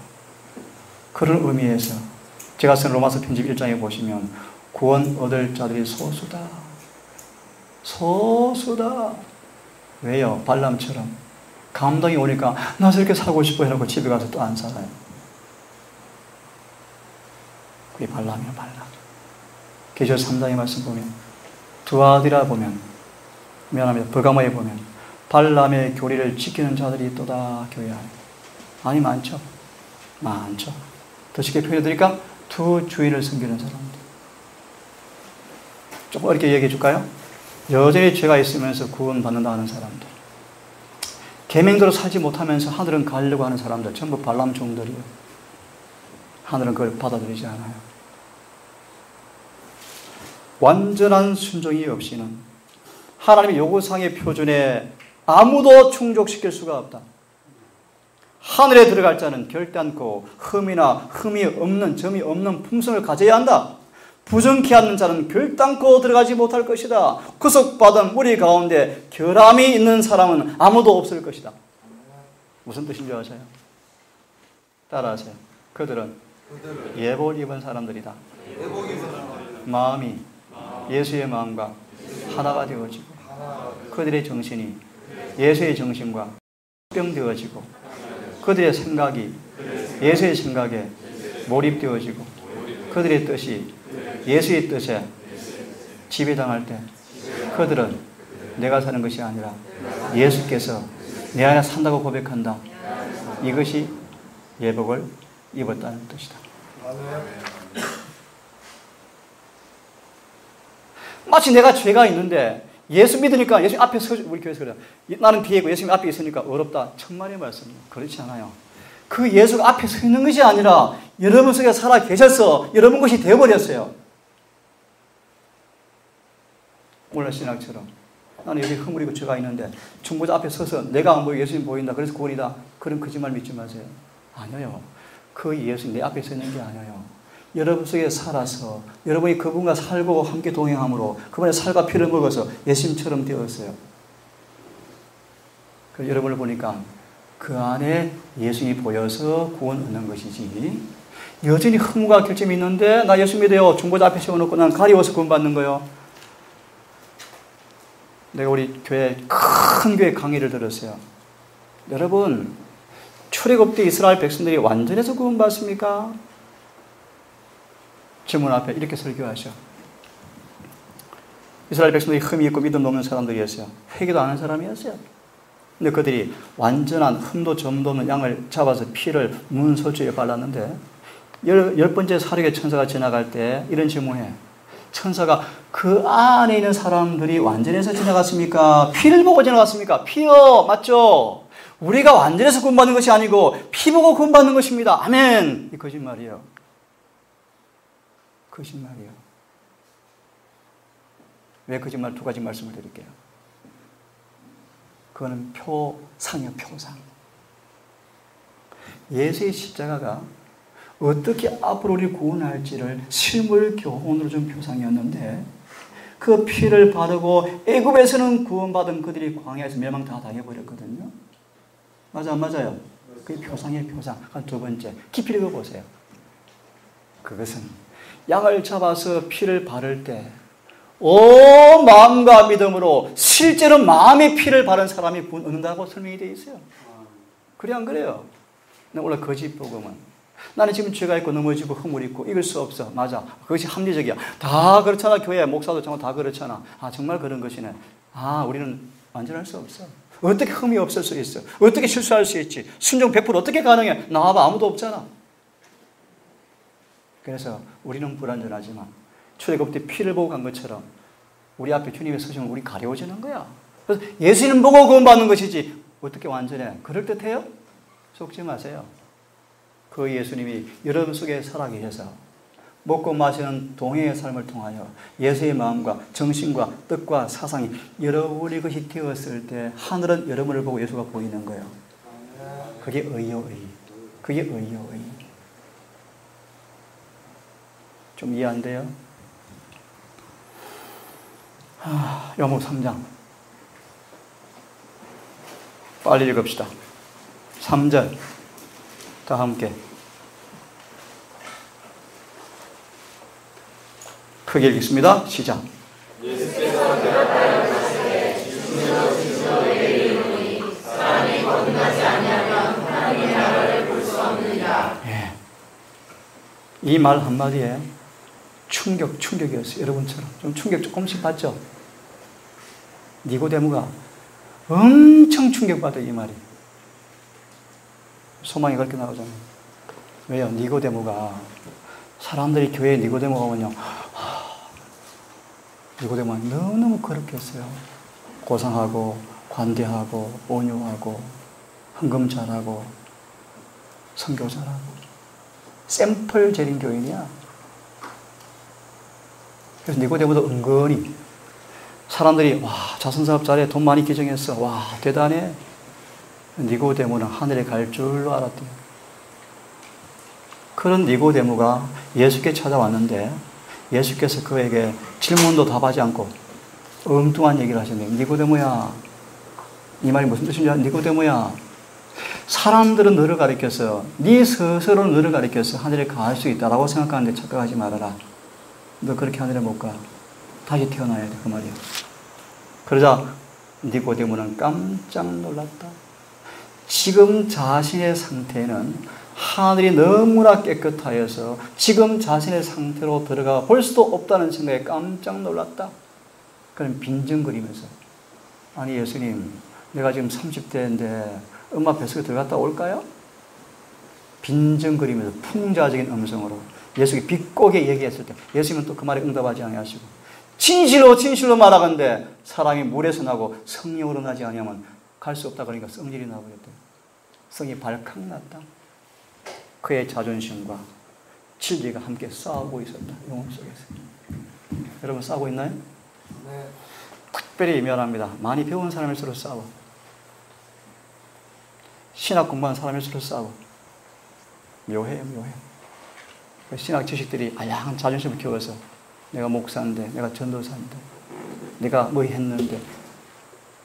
Speaker 1: 그런 의미에서 제가 쓴 로마서 편집 1장에 보시면 구원 얻을 자들이 소수다. 왜요? 발람처럼 감동이 오니까 나 저렇게 살고 싶어 해놓고 집에 가서 또 안 살아요. 그게 발람이에요, 발람. 계시록 3장의 말씀 보면 두아디라 보면 미안합니다. 버가모에 보면 발람의 교리를 지키는 자들이 있도다 교회 안에. 아니 많죠. 많죠. 더 쉽게 표현해드릴까? 두 주인을 섬기는 사람들. 조금 어렵게 얘기해 줄까요? 여전히 죄가 있으면서 구원받는다 하는 사람들. 계명대로 살지 못하면서 하늘은 가려고 하는 사람들. 전부 발람 종들이에요. 하늘은 그걸 받아들이지 않아요. 완전한 순종이 없이는 하나님의 요구상의 표준에 아무도 충족시킬 수가 없다. 하늘에 들어갈 자는 결단코 흠이 없는, 점이 없는 품성을 가져야 한다. 부정케 하는 자는 결단코 들어가지 못할 것이다. 구속받은 우리 가운데 결함이 있는 사람은 아무도 없을 것이다. 무슨 뜻인 줄 아세요? 따라하세요. 그들은 예복을 입은 사람들이다. 마음이 예수의 마음과 하나가 되어지고 그들의 정신이 예수의 정신과 합병되어지고 그들의 생각이 예수의 생각에 몰입되어지고 그들의 뜻이 예수의 뜻에 지배당할 때 그들은 내가 사는 것이 아니라 예수께서 내 안에 산다고 고백한다. 이것이 예복을 입었다는 뜻이다. 마치 내가 죄가 있는데 예수 믿으니까 예수님 앞에 우리 교회에서 그래요. 나는 뒤에 있고 예수님 앞에 있으니까 어렵다. 천만의 말씀이에요. 그렇지 않아요. 그 예수가 앞에 서 있는 것이 아니라 여러분 속에 살아 계셔서 여러분 것이 되어버렸어요. 오늘 신학처럼 나는 여기 허물이고 죄가 있는데 중보자 앞에 서서 내가 안 보이고 예수님 보인다. 그래서 구원이다. 그런 거짓말 믿지 마세요. 아니에요. 그 예수님 내 앞에 서 있는 게 아니에요. 여러분 속에 살아서 여러분이 그분과 살고 함께 동행함으로 그분의 살과 피를 먹어서 예수님처럼 되었어요. 그래서 여러분을 보니까 그 안에 예수님이 보여서 구원 얻는 것이지 여전히 허무가 결점이 있는데 나 예수 믿어요. 중보자 앞에 세워놓고 난 가리워서 구원받는 거예요. 내가 우리 교회 큰 교회 강의를 들었어요. 여러분 출애굽 때 이스라엘 백성들이 완전해서 구원받습니까? 질문 앞에 이렇게 설교하셔. 이스라엘 백성들이 흠이 있고 믿음 없는 사람들이었어요. 회개도 안 하는 사람이었어요. 근데 그들이 완전한 흠도 점도 없는 양을 잡아서 피를 문소주에 발랐는데 열 번째 사륙의 천사가 지나갈 때 이런 질문해. 천사가 그 안에 있는 사람들이 완전해서 지나갔습니까? 피를 보고 지나갔습니까? 피요. 맞죠? 우리가 완전해서 구원받는 것이 아니고 피 보고 구원받는 것입니다. 아멘. 이 거짓말이에요. 거짓말이에요. 왜 거짓말? 두 가지 말씀을 드릴게요. 그거는 표상이에요. 표상. 예수의 십자가가 어떻게 앞으로 우리를 구원할지를 실물 교훈으로 준 표상이었는데 그 피를 바르고 애굽에서는 구원받은 그들이 광야에서 멸망 다 당해버렸거든요. 맞아 안 맞아요? 그게 표상이에요. 표상. 두 번째 깊이 읽어보세요. 그것은 양을 잡아서 피를 바를 때 온 마음과 믿음으로 실제로 마음의 피를 바른 사람이 구원 얻는다고 설명이 되어 있어요. 그래 안 그래요? 원래 거짓 복음은 나는 지금 죄가 있고 넘어지고 허물이 있고 이길 수 없어. 맞아. 그것이 합리적이야. 다 그렇잖아. 교회 목사도 정말 다 그렇잖아. 아 정말 그런 것이네. 아 우리는 완전할 수 없어. 어떻게 흠이 없을 수 있어? 어떻게 실수할 수 있지? 순종 100% 어떻게 가능해? 나와봐 아무도 없잖아. 그래서 우리는 불완전하지만 출애굽 때 피를 보고 간 것처럼 우리 앞에 주님의 서심을 우리 가려워지는 거야. 그래서 예수님 보고 구원받는 것이지 어떻게 완전해? 그럴듯해요? 속지 마세요. 그 예수님이 여러분 속에 살아계셔서 먹고 마시는 동행의 삶을 통하여 예수의 마음과 정신과 뜻과 사상이 여러분의 것이 되었을 때 하늘은 여러분을 보고 예수가 보이는 거예요. 그게 의요 의. 그게 의요 의. 좀 이해 안 돼요? 요한복음 3장 빨리 읽읍시다. 3절 다 함께 크게 읽겠습니다. 시작. 예수께서 대답하여 가시되 진실로 진실로 내게 이르노니 사람이 거듭 이 말 한마디에 충격이었어요. 여러분처럼. 좀 충격 조금씩 받죠? 니고데모가 엄청 충격받아요, 이 말이. 소망이 그렇게 나오잖아요. 왜요? 니고데모가, 사람들이 교회에 니고데모가 오면요, 니고데모가 너무너무 거룩했어요. 고상하고, 관대하고, 온유하고, 헌금 잘하고, 선교 잘하고. 샘플 재림 교인이야. 그래서 니고데모도 은근히 사람들이 와, 자선사업 잘해, 돈 많이 기증했어, 와, 대단해. 니고데모는 하늘에 갈 줄로 알았대요. 그런 니고데모가 예수께 찾아왔는데 예수께서 그에게 질문도 답하지 않고 엉뚱한 얘기를 하셨네요. 니고데모야, 이 말이 무슨 뜻인지 알아? 니고데모야, 사람들은 너를 가리켜서, 네 스스로는 너를 가리켜서 하늘에 갈 수 있다라고 생각하는데 착각하지 말아라. 너 그렇게 하늘에 못 가. 다시 태어나야 돼, 그 말이야. 그러자 니고데모는 깜짝 놀랐다. 지금 자신의 상태는 하늘이 너무나 깨끗하여서 지금 자신의 상태로 들어가 볼 수도 없다는 생각에 깜짝 놀랐다. 그럼 빈정거리면서, 아니 예수님, 내가 지금 30대인데 엄마 뱃속에 들어갔다 올까요? 빈정거리면서 풍자적인 음성으로 예수께 비꼬게 얘기했을 때 예수님은 또 그 말에 응답하지 아니하시고 진실로 말하건대 사람이 물에서 나고 성령으로 나지 아니하면 갈 수 없다 그러니까 성질이 나버렸대요. 성이 발칵 났다. 그의 자존심과 진리가 함께 싸우고 있었다. 영혼 속에서. 여러분 싸우고 있나요?
Speaker 2: 네.
Speaker 1: 특별히 미안합니다. 많이 배운 사람일수록 싸워. 신학 공부하는 사람일수록 싸워. 묘해요. 신학 지식들이 알량한 자존심을 키워서 내가 목사인데, 내가 전도사인데, 내가 뭐 했는데,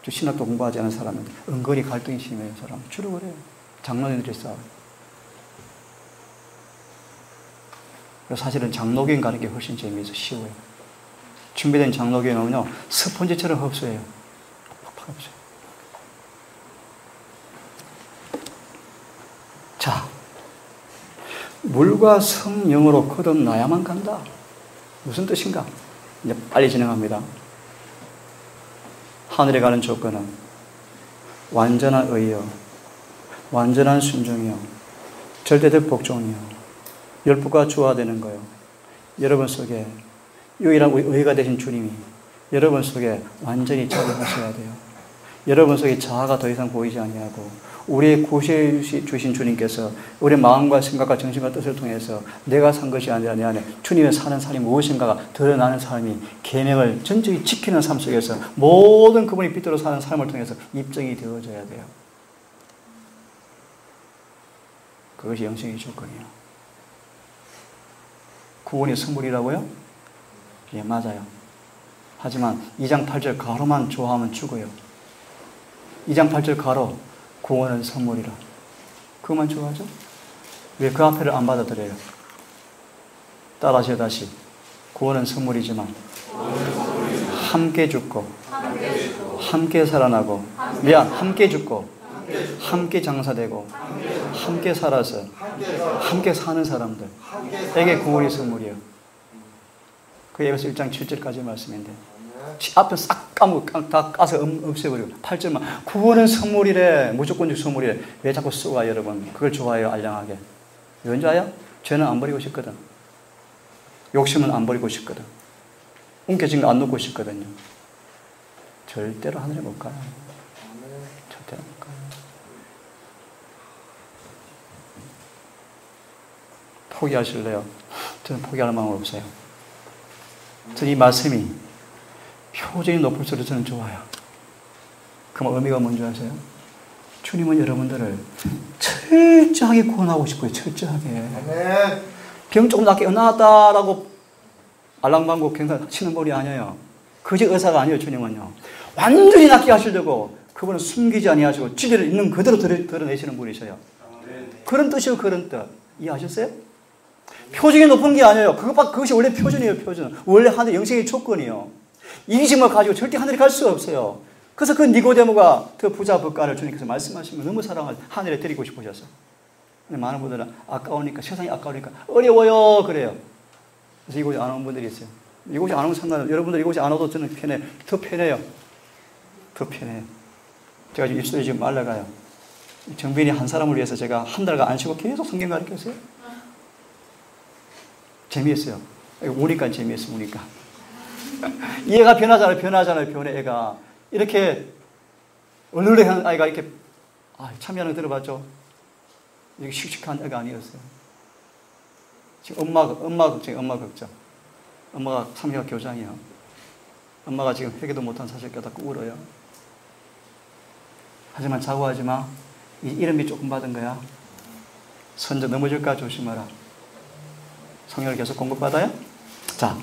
Speaker 1: 신학도 공부하지 않은 사람인데 은근히 갈등이 심해요. 사람 주로 그래요. 장로님들이 싸워요. 사실은 장로교인 가는 게 훨씬 재미있어, 쉬워요. 준비된 장로교인 오면요, 스펀지처럼 흡수해요. 팍팍 흡수해요. 자, 물과 성령으로 거듭나야만 간다. 무슨 뜻인가? 이제 빨리 진행합니다. 하늘에 가는 조건은 완전한 의여, 완전한 순종이요, 절대적 복종이요, 열부가 주화되는 거요. 여러분 속에 유일한 의가 되신 주님이 여러분 속에 완전히 자리하셔야 돼요. 여러분 속에 자아가 더 이상 보이지 아니하고 우리의 구시해 주신 주님께서 우리의 마음과 생각과 정신과 뜻을 통해서 내가 산 것이 아니라 내 안에 주님의 사는 삶이 무엇인가가 드러나는 삶이 계명을 전적이 지키는 삶 속에서 모든 그분이 빛으로 사는 삶을 통해서 입증이 되어져야 돼요. 그것이 영생의 조건이에요. 구원이 선물이라고요? 예, 맞아요. 하지만 2장 8절 가로만 좋아하면 죽어요. 2장 8절 가로, 구원은 선물이라. 그것만 좋아하죠? 왜 그 앞에를 안 받아들여요? 따라하세요, 다시. 구원은 선물이지만 함께 죽고 함께 살아나고 함께 죽고 함께 장사되고 함께 살아서 함께 사는 사람들에게 구원이 선물이에요. 그 에베소 1장 7절까지 말씀인데 앞에 싹 까먹고 다 까서 없애버리고 8절만 구원은 선물이래, 무조건적 선물이래. 왜 자꾸 쏘가 여러분? 그걸 좋아해요, 알량하게. 왠지 아요? 죄는 안 버리고 싶거든. 욕심은 안 버리고 싶거든. 움켜진 거 안 놓고 싶거든요. 절대로 하늘에 못 가요. 절대로 못 가요. 포기하실래요? 저는 포기할 마음 없어요. 저는 이 말씀이 표정이 높을수록 저는 좋아요. 그 의미가 뭔지 아세요? 주님은 여러분들을 철저하게 구원하고 싶어요. 철저하게. 병 조금 낫게 나았다라고 알랑방구 경사 치는 분이 아니에요. 그지 의사가 아니에요. 주님은요. 완전히 낫게 하시려고 그분은 숨기지 아니하시고 진리를 있는 그대로 드러내시는 분이셔요. 그런 뜻이요. 그런 뜻. 이해하셨어요? 표정이 높은 게 아니에요. 그것이 원래 표준이에요. 표준. 원래 하늘 영생의 조건이에요. 이기심을 가지고 절대 하늘에 갈 수가 없어요. 그래서 그 니고데모가 그 부자 법관을 주님께서 말씀하시면 너무 사랑하셔서 하늘에 데리고 싶으셔서 근데 많은 분들은 아까우니까, 세상이 아까우니까 어려워요 그래요. 그래서 이곳에 안 오는 분들이 있어요. 이곳에 안 오면 상관없어요. 여러분들 이곳에 안 와도 저는 편해요. 더 편해요. 더 편해요. 제가 지금 입술이 지금 말라가요. 정빈이 한 사람을 위해서 제가 한 달간 안 쉬고 계속 성경 가르쳤어요. 재미있어요. 우니까 재미있어, 우니까. 얘가 변해, 애가. 이렇게, 얼른 하는 아이가 이렇게, 참여하는 거 들어봤죠? 이렇게 씩씩한 애가 아니었어요. 지금 엄마 걱정. 엄마가 3개월 교장이에요. 엄마가 지금 회개도 못한 사실 깨닫고 울어요. 하지만 자고하지 마. 이 이름이 조금 받은 거야. 선저 넘어질까 조심하라. 성령을 계속 공급받아요? 자,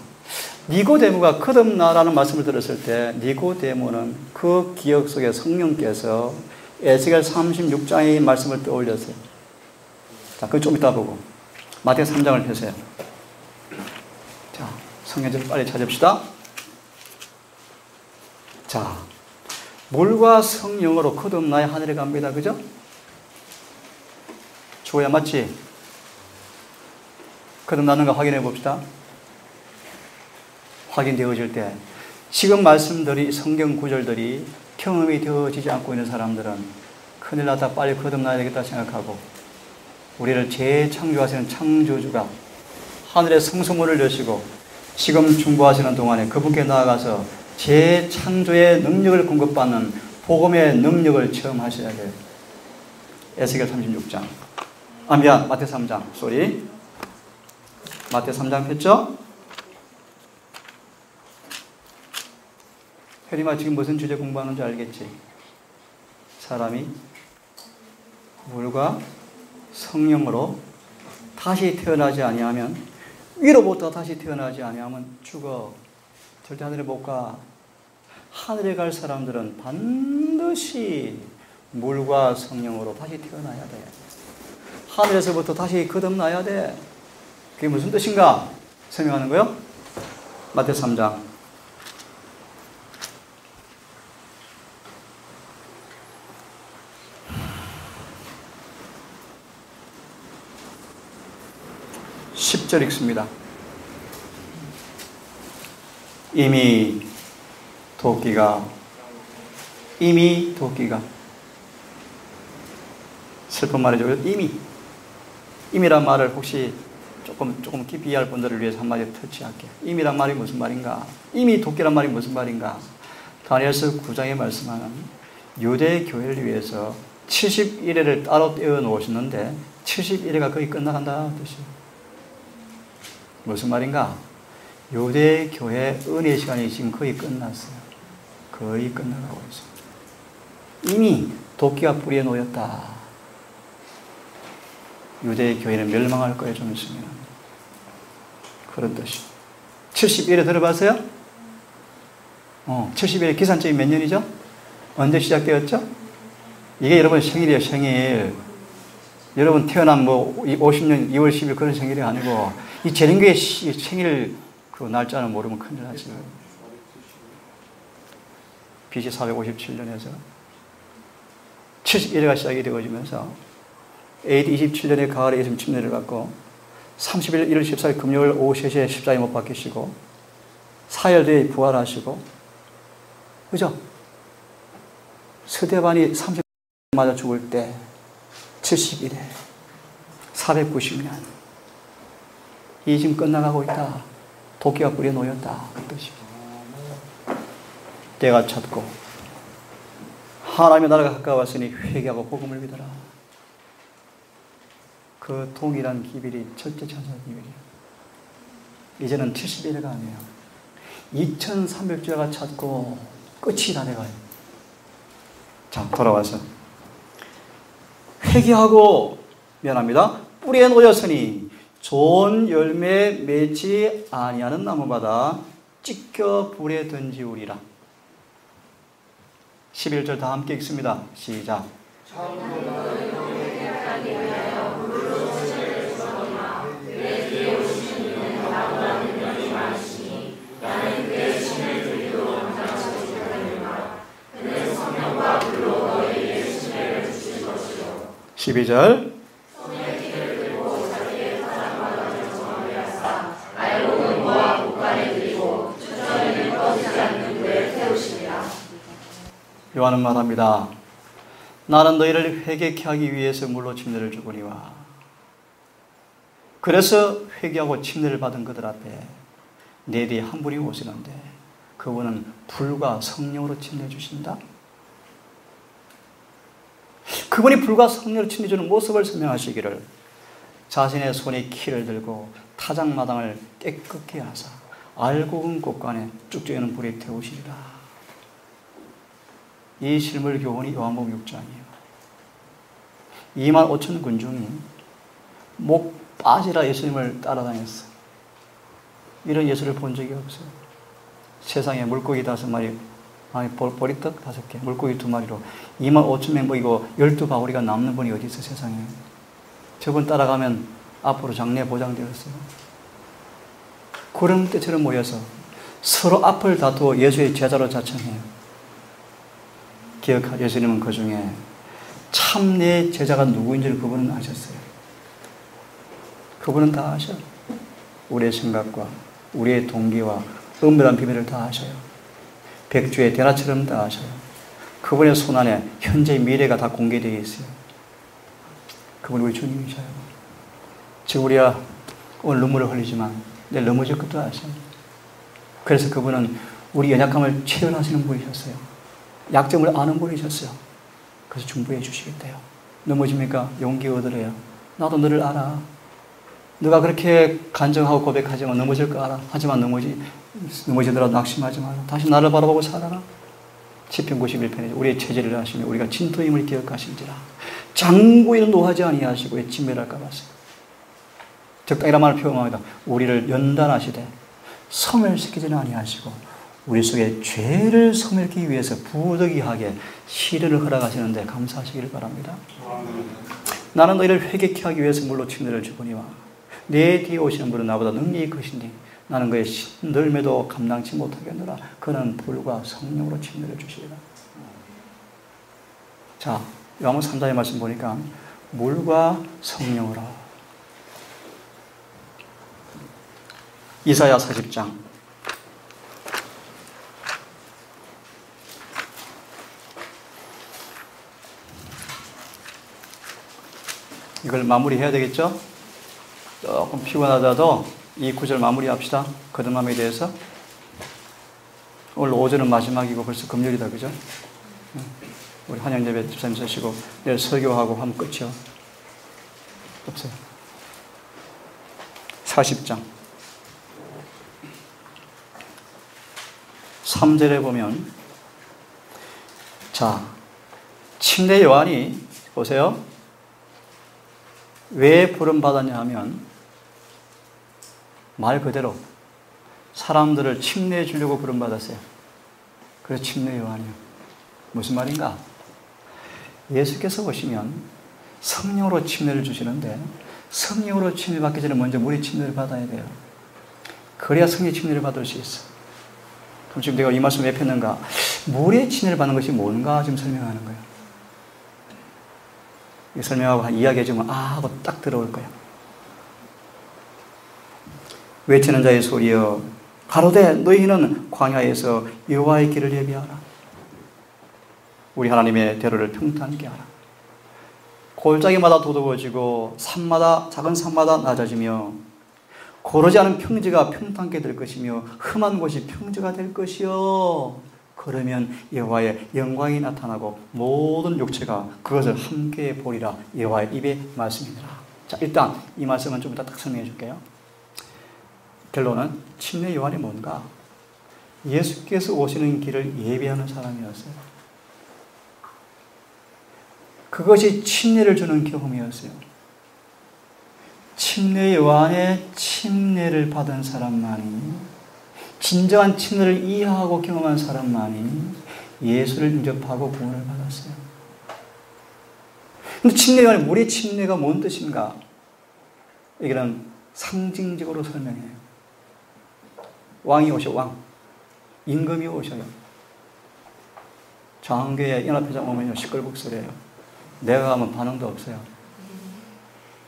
Speaker 1: 니고데모가 거듭나라는 말씀을 들었을 때 니고데모는 그 기억 속에 성령께서 에스겔 36장의 말씀을 떠올렸어요. 자, 그거 좀 이따 보고 마태 3장을 펴세요. 자, 성경 좀 빨리 찾읍시다. 자, 물과 성령으로 거듭나야 하늘에 갑니다. 그죠? 주어야 맞지? 거듭나는 거 확인해 봅시다. 확인되어질 때 지금 말씀들이 성경 구절들이 경험이 되어지지 않고 있는 사람들은 큰일 났다, 빨리 거듭나야 되겠다 생각하고 우리를 재창조하시는 창조주가 하늘의 성소문을 여시고 지금 중보하시는 동안에 그분께 나아가서 재창조의 능력을 공급받는 복음의 능력을 체험하셔야 돼요. 에스겔 36장. 마태 3장. 마태 3장 폈죠? 혜림아 지금 무슨 주제 공부하는지 알겠지? 사람이 물과 성령으로 다시 태어나지 아니하면, 위로부터 다시 태어나지 아니하면 죽어. 절대 하늘에 못 가. 하늘에 갈 사람들은 반드시 물과 성령으로 다시 태어나야 돼. 하늘에서부터 다시 거듭나야 돼. 그게 무슨 뜻인가? 설명하는 거요. 마태 3장. (10절) 읽습니다. 이미 도끼가 슬픈 말이죠. 이미란 말을 혹시 조금 깊이 이해할 분들을 위해서 한마디 터치할게요. 이미란 말이 무슨 말인가? 이미 도끼란 말이 무슨 말인가? 다니엘서 9장에 말씀하는 유대 교회를 위해서 71회를 따로 떼어 놓으셨는데 71회가 거의 끝나간다 뜻이에요. 무슨 말인가? 유대 교회 은혜 시간이 지금 거의 끝났어요. 거의 끝나가고 있어요. 이미 도끼가 뿌리에 놓였다. 유대 교회는 멸망할 거예요, 좀 있으면. 그런 뜻이. 71회 들어봤어요? 71회 기산점이 몇 년이죠? 언제 시작되었죠? 이게 여러분 생일이에요, 생일. 여러분 태어난 50년 2월 10일 그런 생일이 아니고 이 재림교회 생일 그 날짜는 모르면 큰일 나지. BC 457년에서 71회가 시작이 되어지면서 AD 27년에 가을에 예수님 침례를 받고 30일 1월 14일 금요일 오후 3시에 십자가에 못 박히시고 4일 뒤에 부활하시고, 그죠? 스데반이 30년 맞아 죽을 때 71회 490년 이 지금 끝나가고 있다. 도끼가 뿌리에 놓였다. 그 뜻입니다. 때가 찼고 하나님의 나라가 가까웠으니 회개하고 복음을 믿어라. 그 동일한 기별이 첫째 찬송의 기별이에요. 이제는 71회가 아니에요. 2300주야가 찼고 끝이 다 돼가요. 자, 돌아와서 회개하고 미안합니다. 뿌리에 놓였으니 좋은 열매 맺지 아니하는 나무마다 찢겨 불에 던지우리라. 11절 다 함께 읽습니다. 시작. (12절) 요한은 말합니다. 나는 너희를 회개케 하기 위해서 물로 침례를 주거니와. 그래서 회개하고 침례를 받은 그들 앞에 내 뒤에 한 분이 오시는데 그분은 불과 성령으로 침례 주신다. 그분이 불과 성령으로 침례 주는 모습을 설명하시기를 자신의 손에 키를 들고 타작마당을 깨끗게 하사 알곡은 곳간에 쭉쭉 불에 태우시리라. 이 실물 교훈이 요한복음 6장이에요. 2만 5천 군중이 목 빠지라 예수님을 따라다녔어요. 이런 예수를 본 적이 없어요. 세상에 물고기 5마리, 보리떡 5개, 물고기 2마리로 2만 5천 명 먹이고 12바구리가 남는 분이 어디 있어 세상에. 저분 따라가면 앞으로 장래 보장되었어요. 구름대처럼 모여서 서로 앞을 다투어 예수의 제자로 자청해요. 예수님은 그 중에 참 내 제자가 누구인지를 그분은 아셨어요. 그분은 다 아셔요. 우리의 생각과 우리의 동기와 은밀한 비밀을 다 아셔요. 백주의 대낮처럼 다 아셔요. 그분의 손안에 현재의 미래가 다 공개되어 있어요. 그분이 우리 주님이셔요. 지금 우리가 오늘 눈물을 흘리지만 내일 넘어질 것도 아셔요. 그래서 그분은 우리 연약함을 체험하시는 분이셨어요. 약점을 아는 분이셨어요. 그래서 중보해 주시겠대요. 넘어집니까? 용기 얻으래요. 나도 너를 알아. 너가 그렇게 간증하고 고백하지만 넘어질 거 알아. 하지만 넘어지더라도 낙심하지 마라. 다시 나를 바라보고 살아라. 시편 91편에 우리의 체질을 아시며 우리가 진토임을 기억하신지라. 장구에는 노하지 아니하시고 왜 진멸할까 봤어요. 적당이란 말을 표현합니다. 우리를 연단하시되 소멸시키지는 아니하시고 우리 속에 죄를 소멸하기 위해서 부득이하게 시련을 허락하시는데 감사하시기를 바랍니다. 나는 너희를 회개케 하기 위해서 물로 침례를 주거니와 내 뒤에 오시는 분은 나보다 능력이 크시니 나는 그의 신들매도 감당치 못하겠노라. 그는 불과 성령으로 침례를 주시리라. 자, 요한복음 3장의 말씀 보니까 물과 성령으로. 이사야 40장 이걸 마무리해야 되겠죠? 조금 피곤하더라도 이 구절 마무리합시다. 거듭남에 대해서. 오늘 오전은 마지막이고 벌써 금요일이다, 그죠? 우리 한양예배 집사님 서시고 내일 설교하고 하면 끝이요. 없어요. 40장 3절에 보면 자, 침례 요한이 보세요. 왜 부름받았냐 하면 말 그대로 사람들을 침례해 주려고 부름받았어요. 그래서 침례 요한이요. 무슨 말인가? 예수께서 오시면 성령으로 침례를 주시는데 성령으로 침례 받기 전에 먼저 물의 침례를 받아야 돼요. 그래야 성령의 침례를 받을 수 있어. 그럼 지금 내가 이 말씀 왜 폈는가? 물의 침례를 받는 것이 뭔가 지금 설명하는 거예요. 설명하고 이야기해주면 하고 딱 들어올 거예요. 외치는 자의 소리여 가로되 너희는 광야에서 여호와의 길을 예비하라. 우리 하나님의 대로를 평탄케 하라. 골짜기마다 도둑어지고 산마다 작은 산마다 낮아지며 고르지 않은 평지가 평탄케 될 것이며 흠한 곳이 평지가 될 것이요. 그러면 여호와의 영광이 나타나고 모든 육체가 그것을 함께 보리라. 여호와의 입의 말씀이니라. 자, 일단 이 말씀은 좀 이따 딱 설명해 줄게요. 결론은 침례 요한이 뭔가? 예수께서 오시는 길을 예비하는 사람이었어요. 그것이 침례를 주는 경험이었어요. 침례 요한의 침례를 받은 사람만이, 진정한 침례를 이해하고 경험한 사람만이 예수를 인접하고 구원을 받았어요. 근데 침례 요한의 물의 침례가 뭔 뜻인가? 이거는 상징적으로 설명해요. 왕이 오셔, 왕. 임금이 오셔요. 장교회 연합회장 오면요, 시끌벅설해요. 내가 가면 반응도 없어요.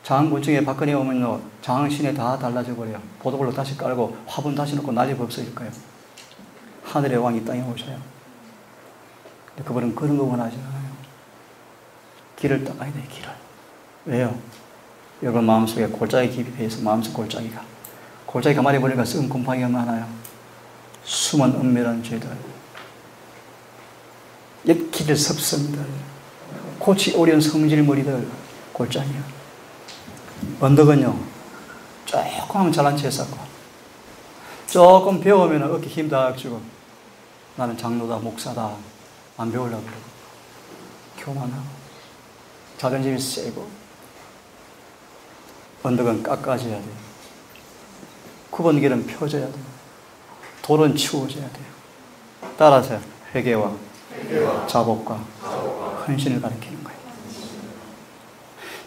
Speaker 1: 장군층에 박근혜 오면요, 장신에 다 달라져 버려요. 보도블록 다시 깔고 화분 다시 놓고 난리 법석일 거예요. 하늘의 왕이 땅에 오셔요. 그분은 그런 거 원하지 않아요. 길을 떠나야 돼, 길을. 왜요? 여러분 마음속에 골짜기 깊이 배어서 마음속 골짜기가 가만히 보니까 썩은 곰팡이가 많아요. 숨은 은밀한 죄들, 옛 길의 섭성들, 고치 오련 성질머리들, 골짜기야. 언덕은요, 조금 하면 잘난 체 쌓고, 조금 배우면 어깨 힘 다 주고, 나는 장로다, 목사다, 안 배우려고 그러고, 교만하고, 자존심이 세고, 언덕은 깎아져야 돼요. 구번길은 펴져야 돼요. 돌은 치워져야 돼요. 따라서 회개와 자복과 헌신을 가리키는 거예요.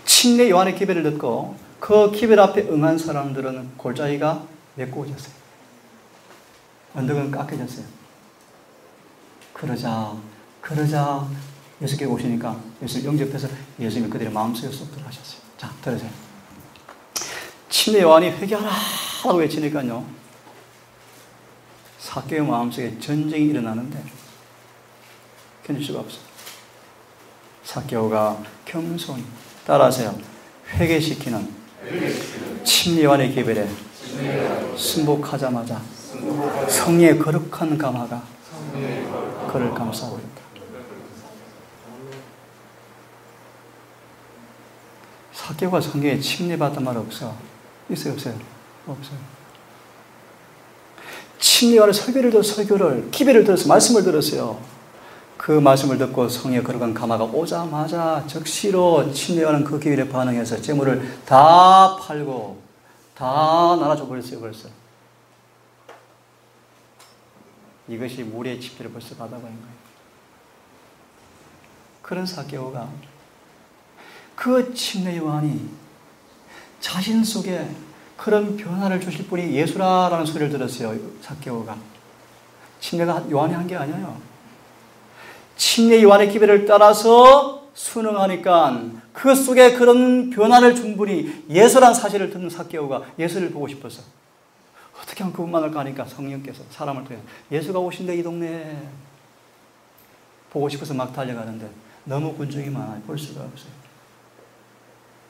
Speaker 1: 침례 요한의 기별을 듣고 그 기별 앞에 응한 사람들은 골짜기가 메꾸어졌어요. 언덕은 깎여졌어요. 그러자 예수께 오시니까 예수를 영접해서 예수님이 그들의 마음속에 쏙 들어가셨어요. 자, 들으세요. 침례 요한이 회개하라 라고 외치니까요, 삭개오의 마음속에 전쟁이 일어나는데 견딜 수가 없어요. 삭개오가 겸손히, 따라하세요, 회개시키는 침례 요한의 기별에 순복하자마자 성령의 거룩한 감화가 그를 감싸고 있다. 삭개오가 성경에 침례받은 말 없어? 있어요, 없어요? 없어요. 침례 요한의 설교를 기별을 들어서 말씀을 들었어요. 그 말씀을 듣고 성령의 거룩한 감화가 오자마자 즉시로 침례 요한은 그 기별에 반응해서 재물을 다 팔고 다 나눠줘 버렸어요, 벌써. 이것이 무리의 집회를 벌써 받아버린 거예요. 그런 삭개오가, 그 침례 요한이 자신 속에 그런 변화를 주실 분이 예수라라는 소리를 들었어요, 삭개오가. 침례가 요한이 한 게 아니에요. 침례 요한의 기별을 따라서 순응하니까 그 속에 그런 변화를 준 분이 예수라는 사실을 듣는 삭개오가 예수를 보고 싶어서 어떻게 하면 그분 만날까 하니까 성령께서 사람을 통해 예수가 오신대, 이 동네에. 보고 싶어서 막 달려가는데 너무 군중이 많아요. 볼 수가 없어요.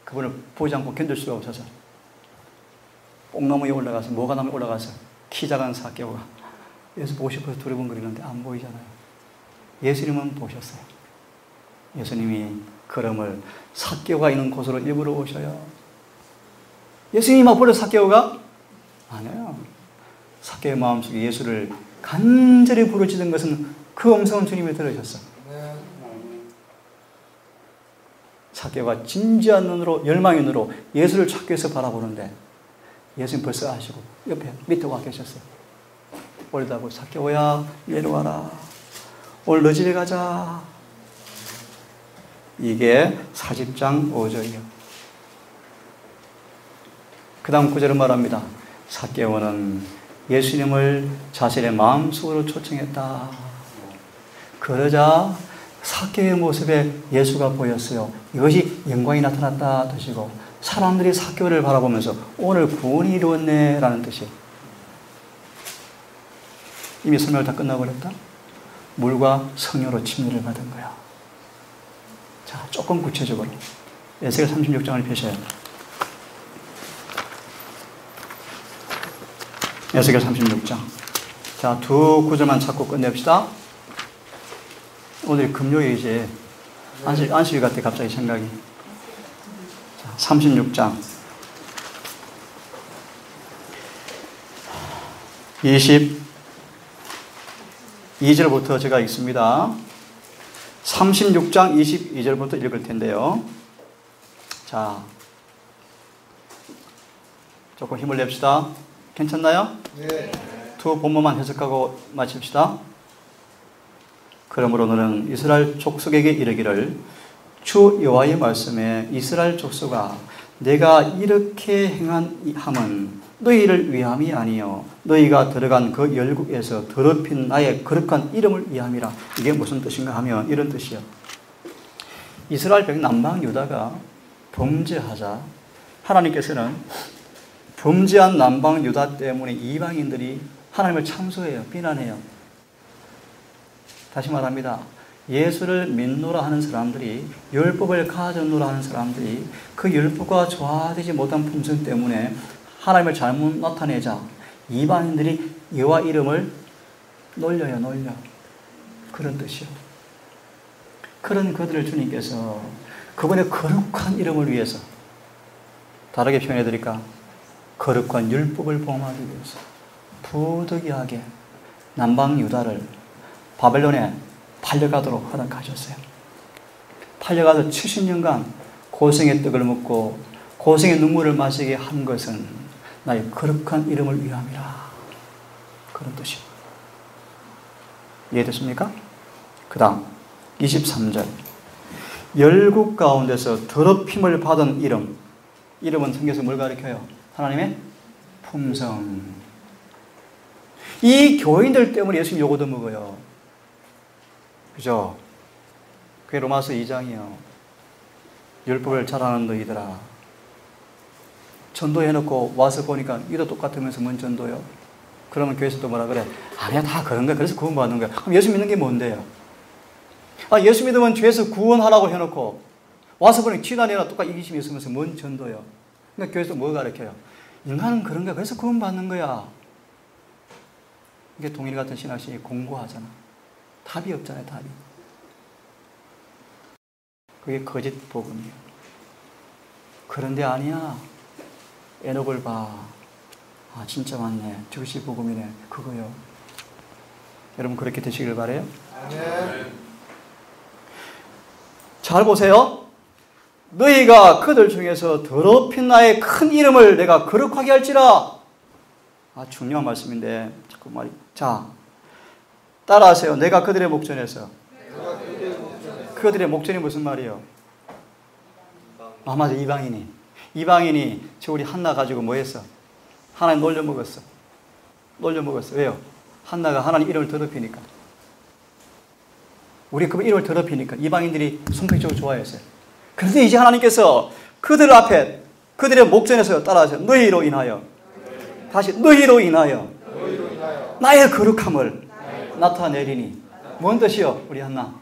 Speaker 1: 그분을 보지 않고 견딜 수가 없어서 뽕나무에 올라가서, 모가나무에 올라가서 키 작은 삭개오가 예수 보고 싶어서 두리번거리는데 안 보이잖아요. 예수님은 보셨어요. 예수님이 걸음을 삭개오가 있는 곳으로 일부러 오셔요. 예수님이 막 버려 삭개오가? 아니에요. 삭개오의 마음속에 예수를 간절히 부르짖은 것은 그 음성은 주님이 들으셨어. 삭개오가 진지한 눈으로, 열망의 눈으로 예수를 찾기 위해서 바라보는데 예수님 벌써 아시고 옆에 밑에 와 계셨어요. 올다고 삭개오야 내려와라. 오늘 너 집에 가자. 이게 40장 5절이요. 그 다음 9절은 말합니다. 삭개오는 예수님을 자신의 마음속으로 초청했다. 그러자 삭개오의 모습에 예수가 보였어요. 이것이 영광이 나타났다 뜻이고, 사람들이 삭개오를 바라보면서 오늘 구원이 이루었네 라는 뜻이에요. 이미 설명을 다 끝나버렸다. 물과 성령으로 침례를 받은 거야. 자, 조금 구체적으로 에스겔 36장을 펴셔요. 에스겔 36장. 자, 두 구절만 찾고 끝냅시다. 오늘 금요일이지. 안식일 같아, 갑자기 생각이. 자, 36장. 22절부터 제가 읽습니다. 36장 22절부터 읽을 텐데요. 자, 조금 힘을 냅시다. 괜찮나요?
Speaker 2: 네.
Speaker 1: 두 본문만 해석하고 마칩시다. 그러므로 너는 이스라엘 족속에게 이르기를, 주 여호와의 말씀에 이스라엘 족속아, 내가 이렇게 행한 함은 너희를 위함이 아니요 너희가 들어간 그 열국에서 더럽힌 나의 거룩한 이름을 위함이라. 이게 무슨 뜻인가 하면 이런 뜻이요. 이스라엘 백 남방 유다가 범죄하자 하나님께서는 범죄한 남방 유다 때문에 이방인들이 하나님을 참소해요. 비난해요. 다시 말합니다. 예수를 믿노라 하는 사람들이, 율법을 가졌노라 하는 사람들이 그 율법과 조화되지 못한 품성 때문에 하나님을 잘못 나타내자 이방인들이 여호와 이름을 놀려요. 놀려. 그런 뜻이요. 그런 그들을 주님께서 그분의 거룩한 이름을 위해서, 다르게 표현해 드릴까? 거룩한 율법을 범하기 위해서 부득이하게 남방 유다를 바벨론에 팔려가도록 허락하셨어요. 팔려가서 70년간 고생의 떡을 먹고 고생의 눈물을 마시게 한 것은 나의 거룩한 이름을 위함이라. 그런 뜻이요. 이해됐습니까? 그 다음 23절. 열국 가운데서 더럽힘을 받은 이름. 이름은 성경에서 뭘 가리켜요? 하나님의 품성. 이 교인들 때문에 예수님 요거도 먹어요. 그죠? 그게 로마서 2장이요. 율법을 잘하는 너희들아. 전도해놓고 와서 보니까 이도 똑같으면서 뭔 전도요? 그러면 교회에서 또 뭐라 그래? 아니야, 다 그런 거야. 그래서 구원받는 거야. 그럼 예수 믿는 게 뭔데요? 예수 믿으면 죄에서 구원하라고 해놓고 와서 보니 지난해나 똑같이 이기심이 있으면서 뭔 전도요? 그러니까 교회에서 뭐 가르쳐요? 인간은 그런 거야. 그래서 구원받는 거야. 이게 동일 같은 신학식이 공고하잖아. 답이 없잖아요, 답이. 그게 거짓 복음이에요. 그런데 아니야. 에녹을 봐. 아, 진짜 맞네. 저것이 복음이네. 그거요. 여러분 그렇게 되시길 바라요. 잘 보세요. 너희가 그들 중에서 더럽힌 나의 큰 이름을 내가 거룩하게 할지라. 아, 중요한 말씀인데 자꾸 말이. 자, 따라하세요. 내가 그들의 목전에서. 그들의 목전이 무슨 말이에요? 아, 맞아. 이방인이 저 우리 한나 가지고 뭐 했어? 하나님 놀려먹었어. 놀려먹었어. 왜요? 한나가 하나님 이름을 더럽히니까. 우리 그 이름을 더럽히니까 이방인들이 선택적으로 좋아했어요. 그런데 이제 하나님께서 그들 앞에, 그들의 목전에서 따라하세요. 너희로 인하여. 다시 너희로 인하여 나의 거룩함을 나타내리니. 뭔 뜻이요? 우리 한나.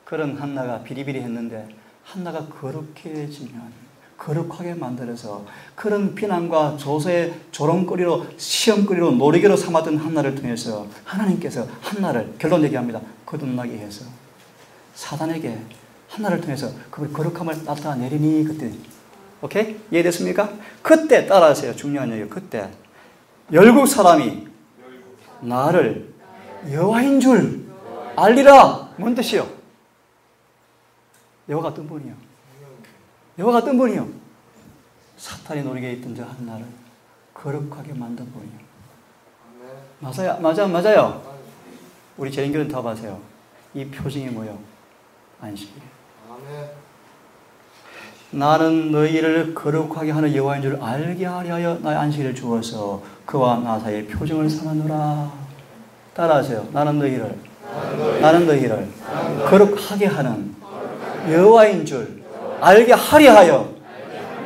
Speaker 1: 그런 한나가 비리비리 했는데 한나가 거룩해지면, 거룩하게 만들어서 그런 비난과 조소의 조롱거리로, 시험거리로, 노리개로 삼았던 한나를 통해서 하나님께서 한나를, 결론 얘기합니다, 거듭나게 해서 사단에게 한나를 통해서 그 거룩함을 나타내리니. 그때. 오케이? 이해됐습니까? 그때 따라하세요. 중요한 얘기예요. 그때 열국 사람이 나를 여호와인 줄 알리라. 뭔 뜻이요? 여호와가 뜬 분이요. 여호와가 뜬 분이요. 사탄이 노리게 있던 저 한나를 거룩하게 만든 분이요. 맞아요. 우리 재림교는 다 봐세요. 이 표징이 뭐요? 안식이에요. 나는 너희를 거룩하게 하는 여호와인 줄 알게 하려 하여 나의 안식일을 주어서 그와 나 사이에 표징을 삼았노라. 따라하세요. 나는 너희를 거룩하게 하는 여호와인 줄 알게 하려 하여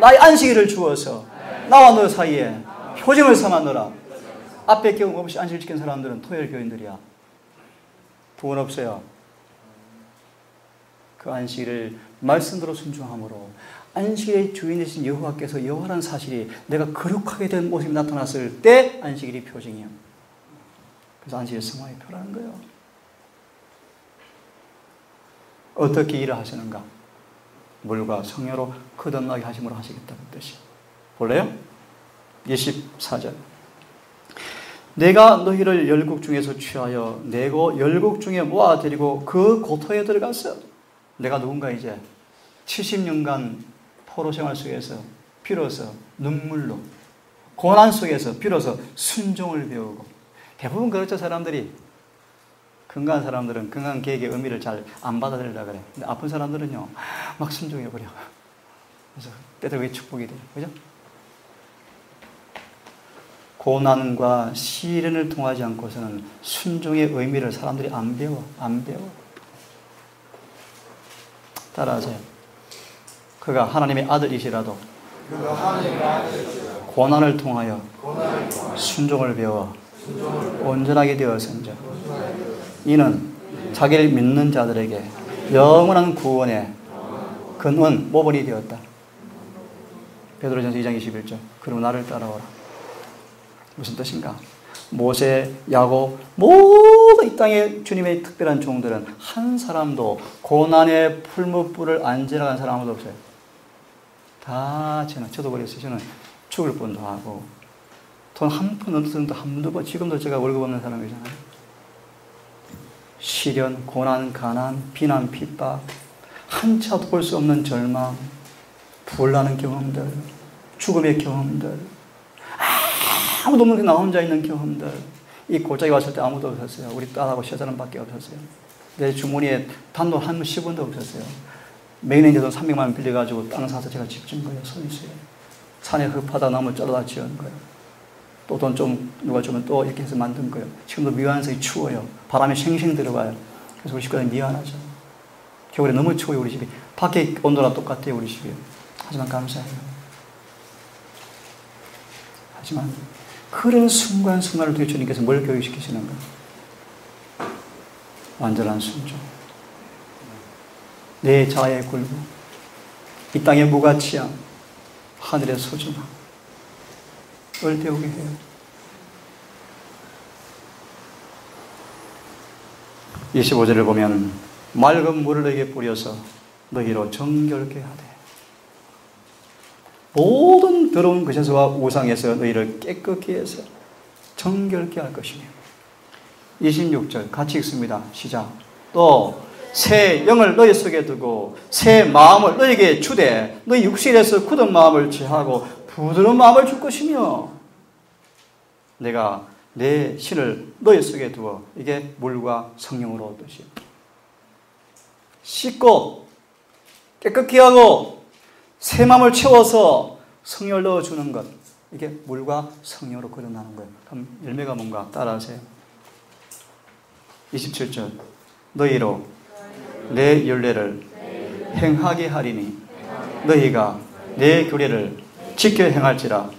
Speaker 1: 나의 안식일을 주어서 나와 너 사이에 표징을 삼았노라. 앞에 경험 없이 안식일 지킨 사람들은 토요일 교인들이야. 부은 없어요. 그 안식일을 말씀대로 순종함으로 안식일의 주인이신 여호와께서 여호와라는 사실이 내가 거룩하게 된 모습이 나타났을 때 안식일이 표징이에요. 그래서 안식일 성화의 표라는 거예요. 어떻게 일을 하시는가? 물과 성녀로 거듭나게 하심으로 하시겠다는 뜻이. 볼래요? 24절. 내가 너희를 열국 중에서 취하여 내고 열국 중에 모아드리고 그 고토에 들어갔어. 내가 누군가 이제 70년간 포로 생활 속에서 비로소 눈물로, 고난 속에서 비로소 순종을 배우고. 대부분 그렇죠. 사람들이, 건강한 사람들은 건강 계획의 의미를 잘 안 받아들이려고 그래. 근데 아픈 사람들은요 막 순종해버려. 그래서 때되게 축복이 돼요. 그죠? 고난과 시련을 통하지 않고서는 순종의 의미를 사람들이 안 배워. 따라하세요. 그가 하나님의 아들이시라도 고난을 통하여 순종을 배워 온전하게 되었은즉 이는 자기를 믿는 자들에게 영원한 구원의 근원 모본이 되었다. 베드로전서 2장 21절. 그리고 나를 따라오라. 무슨 뜻인가? 모세, 야곱, 모든 이 땅의 주님의 특별한 종들은 한 사람도 고난의 풀무불을 안 지나간 사람 아무도 없어요. 다 저도 그랬어요. 저는 죽을 뻔도 하고 돈 한 푼 얻은 도 한두 번, 지금도 제가 월급 없는 사람이잖아요. 시련, 고난, 가난, 비난, 핍박, 한차도 볼 수 없는 절망, 부활하는 경험들, 죽음의 경험들, 아무도 없는 나 혼자 있는 경험들. 이 골짜기 왔을 때 아무도 없었어요. 우리 딸하고 세 사람밖에 없었어요. 내 주머니에 단돈 한 10원도 없었어요. 매니저 돈 300만 원 빌려가지고 땅 사서 제가 집 지은 거예요. 손수에. 산에 흙파다 나무 잘라다 지은 거예요. 또 돈 좀 누가 주면 또 이렇게 해서 만든 거예요. 지금도 미완성이 추워요. 바람이 쉥쉥 들어가요. 그래서 우리 식구들이 미안하죠. 겨울에 너무 추워요. 우리 집이. 밖에 온도랑 똑같아요. 우리 집이. 하지만 감사해요. 하지만 그런 순간순간을 통해 주님께서 뭘 교육시키시는가? 완전한 순종. 내 자아의 굴복, 이 땅의 무가치함, 하늘의 소중함, 을 배우게 해요. (25절을) 보면 맑은 물을 너에게 뿌려서 너희로 정결케 하되 모든 더러운 것에서와 우상에서 너희를 깨끗게 해서 정결케 할 것이며. 26절 같이 읽습니다. 시작. 또 새 영을 너희 속에 두고 새 마음을 너희에게 주되 너희 육신에서 굳은 마음을 제하고 부드러운 마음을 줄 것이며 내가 내 신을 너희 속에 두어. 이게 물과 성령으로 뜻이에요. 씻고 깨끗게 하고 새 마음을 채워서 성령을 넣어주는 것. 이게 물과 성령으로 거듭나는 거예요. 그럼 열매가 뭔가 따라하세요. 27절 너희로 내 윤례를 행하게 하리니 너희가 내 규례를 지켜 행할지라.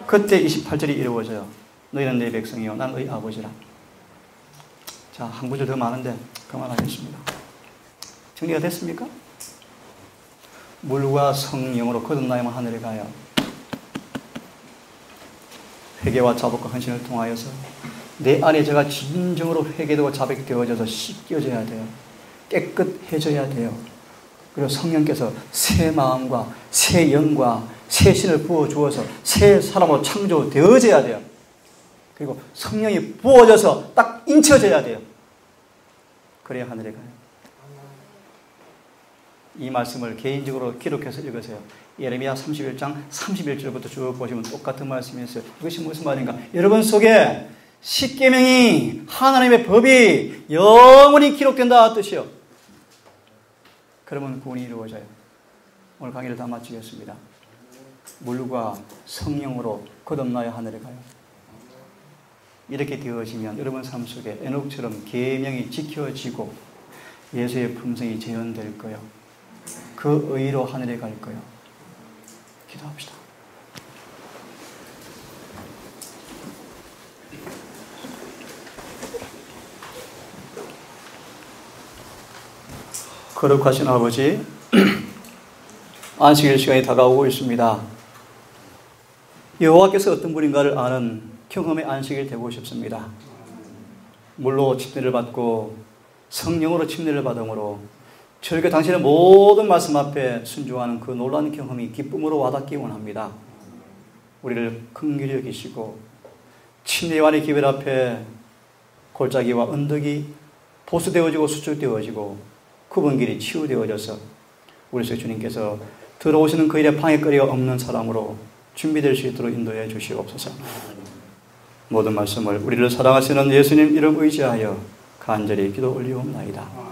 Speaker 1: 그때 28절이 이루어져요. 너희는 내 백성이요 나는 너희 아버지라. 자, 한 구절 더 많은데 그만하겠습니다. 정리가 됐습니까? 물과 성령으로 거듭나야만 하늘에 가요. 회개와 자복과 헌신을 통하여서 내 안에 제가 진정으로 회개되고 자백되어져서 씻겨져야 돼요. 깨끗해져야 돼요. 그리고 성령께서 새 마음과 새 영과 새 신을 부어주어서 새 사람으로 창조되어져야 돼요. 그리고 성령이 부어져서 딱 인쳐져야 돼요. 그래야 하늘에 가요. 이 말씀을 개인적으로 기록해서 읽으세요. 예레미야 31장 31절부터 쭉 보시면 똑같은 말씀이 있어요. 이것이 무슨 말인가? 여러분 속에 십계명이 하나님의 법이 영원히 기록된다 뜻이요. 그러면 구원이 이루어져요. 오늘 강의를 다 마치겠습니다. 물과 성령으로 거듭나야 하늘에 가요. 이렇게 되어지면 여러분 삶 속에 에녹처럼 계명이 지켜지고 예수의 품성이 재현될 거예요. 그 의로 하늘에 갈 거예요. 기도합시다. 거룩하신 아버지, 안식일 시간이 다가오고 있습니다. 여호와께서 어떤 분인가를 아는 경험의 안식일 되고 싶습니다. 물로 침례를 받고 성령으로 침례를 받음으로 저에게 당신의 모든 말씀 앞에 순종하는 그 놀라운 경험이 기쁨으로 와닿기 원합니다. 우리를 긍휼히 여기시고 침례 요한의 기별 앞에 골짜기와 언덕이 보수되어지고 수축되어지고 구분길이 치유되어져서 우리 속 주님께서 들어오시는 그 일에 방해거리가 없는 사람으로 준비될 수 있도록 인도해 주시옵소서. 모든 말씀을 우리를 사랑하시는 예수님 이름 의지하여 간절히 기도 올리옵나이다.